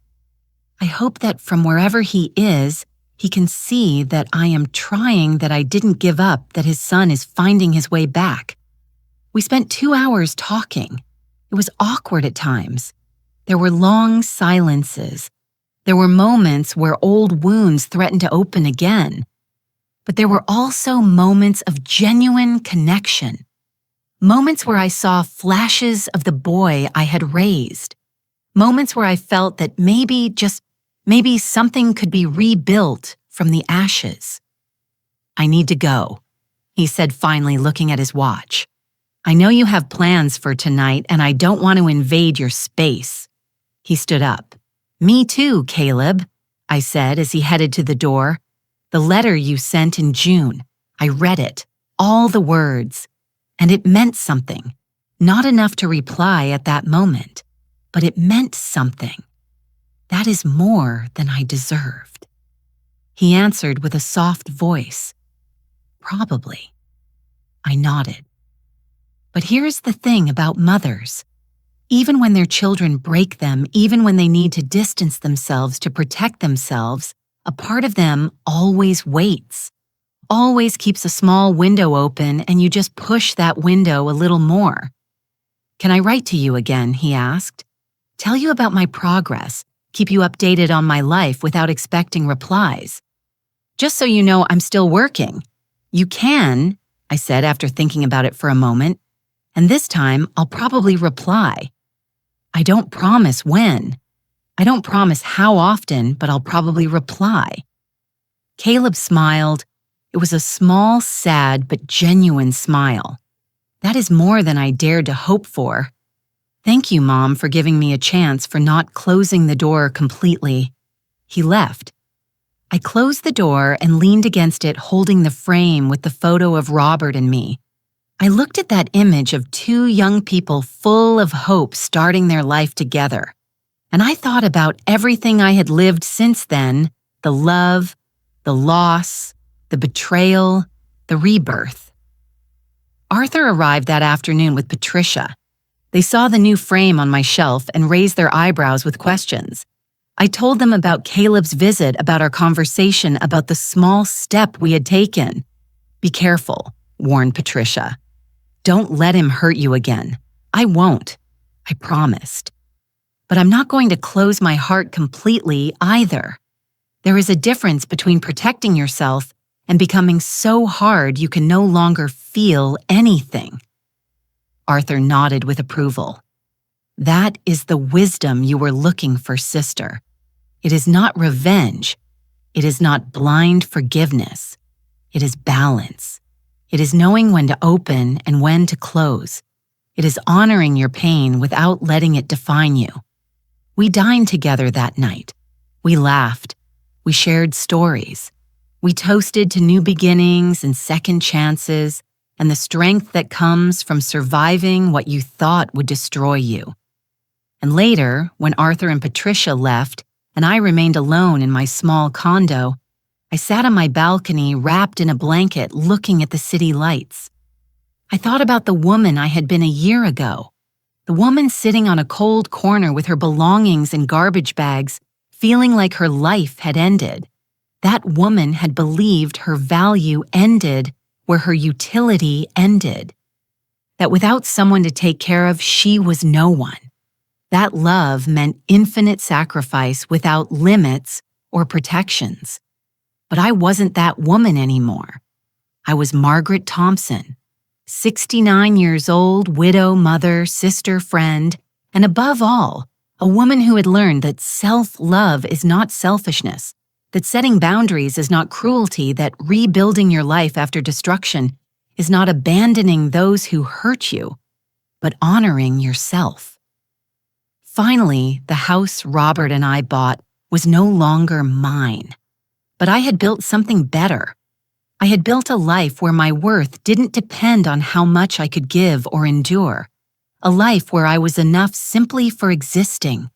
I hope that from wherever he is, he can see that I am trying, that I didn't give up, that his son is finding his way back." We spent 2 hours talking. It was awkward at times. There were long silences. There were moments where old wounds threatened to open again. But there were also moments of genuine connection. Moments where I saw flashes of the boy I had raised. Moments where I felt that maybe something could be rebuilt from the ashes. "I need to go," he said finally, looking at his watch. "I know you have plans for tonight, and I don't want to invade your space." He stood up. "Me too, Caleb," I said as he headed to the door. "The letter you sent in June. I read it, all the words, and it meant something. Not enough to reply at that moment, but it meant something. That is more than I deserved." He answered with a soft voice. "Probably." I nodded. But here's the thing about mothers. Even when their children break them, even when they need to distance themselves to protect themselves, a part of them always waits, always keeps a small window open, and you just push that window a little more. "Can I write to you again?" he asked. "Tell you about my progress, keep you updated on my life without expecting replies. Just so you know I'm still working." "You can," I said after thinking about it for a moment, "and this time I'll probably reply. I don't promise when. I don't promise how often, but I'll probably reply." Caleb smiled. It was a small, sad, but genuine smile. "That is more than I dared to hope for. Thank you, Mom, for giving me a chance, for not closing the door completely." He left. I closed the door and leaned against it, holding the frame with the photo of Robert and me. I looked at that image of two young people full of hope starting their life together, and I thought about everything I had lived since then, the love, the loss, the betrayal, the rebirth. Arthur arrived that afternoon with Patricia. They saw the new frame on my shelf and raised their eyebrows with questions. I told them about Caleb's visit, about our conversation, about the small step we had taken. "Be careful," warned Patricia. "Don't let him hurt you again." "I won't," I promised. "But I'm not going to close my heart completely either. There is a difference between protecting yourself and becoming so hard you can no longer feel anything." Arthur nodded with approval. "That is the wisdom you were looking for, sister. It is not revenge. It is not blind forgiveness. It is balance. It is knowing when to open and when to close. It is honoring your pain without letting it define you." We dined together that night. We laughed. We shared stories. We toasted to new beginnings and second chances, and the strength that comes from surviving what you thought would destroy you. And later, when Arthur and Patricia left, and I remained alone in my small condo, I sat on my balcony wrapped in a blanket looking at the city lights. I thought about the woman I had been a year ago, the woman sitting on a cold corner with her belongings in garbage bags, feeling like her life had ended. That woman had believed her value ended where her utility ended. That without someone to take care of, she was no one. That love meant infinite sacrifice without limits or protections. But I wasn't that woman anymore. I was Margaret Thompson, 69 years old, widow, mother, sister, friend, and above all, a woman who had learned that self-love is not selfishness, that setting boundaries is not cruelty, that rebuilding your life after destruction is not abandoning those who hurt you, but honoring yourself. Finally, the house Robert and I bought was no longer mine, but I had built something better. I had built a life where my worth didn't depend on how much I could give or endure, a life where I was enough simply for existing.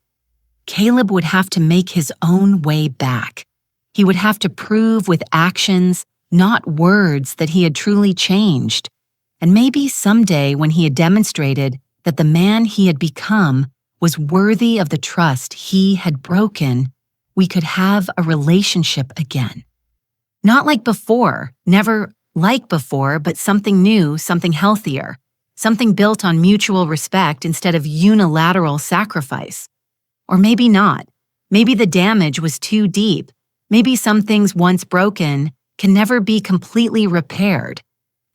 Caleb would have to make his own way back. He would have to prove with actions, not words, that he had truly changed. And maybe someday, when he had demonstrated that the man he had become was worthy of the trust he had broken, we could have a relationship again. Not like before, never like before, but something new, something healthier, something built on mutual respect instead of unilateral sacrifice. Or maybe not. Maybe the damage was too deep. Maybe some things once broken can never be completely repaired.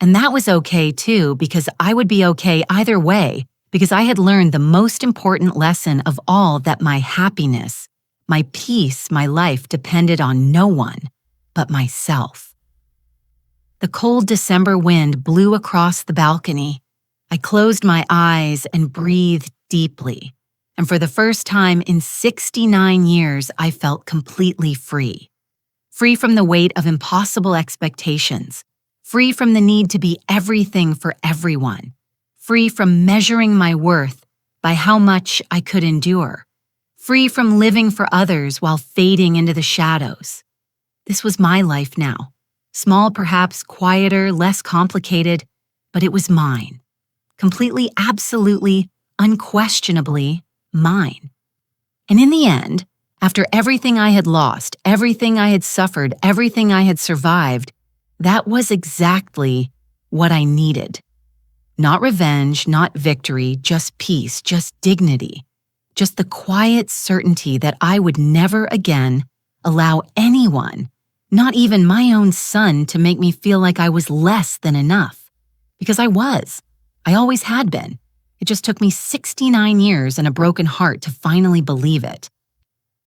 And that was okay too, because I would be okay either way, because I had learned the most important lesson of all, that my happiness, my peace, my life depended on no one but myself. The cold December wind blew across the balcony. I closed my eyes and breathed deeply, and for the first time in 69 years, I felt completely free. Free from the weight of impossible expectations, free from the need to be everything for everyone, free from measuring my worth by how much I could endure, free from living for others while fading into the shadows. This was my life now. Small, perhaps, quieter, less complicated, but it was mine. Completely, absolutely, unquestionably mine. And in the end, after everything I had lost, everything I had suffered, everything I had survived, that was exactly what I needed. Not revenge, not victory, just peace, just dignity, just the quiet certainty that I would never again allow anyone, not even my own son, to make me feel like I was less than enough. Because I was. I always had been. It just took me 69 years and a broken heart to finally believe it.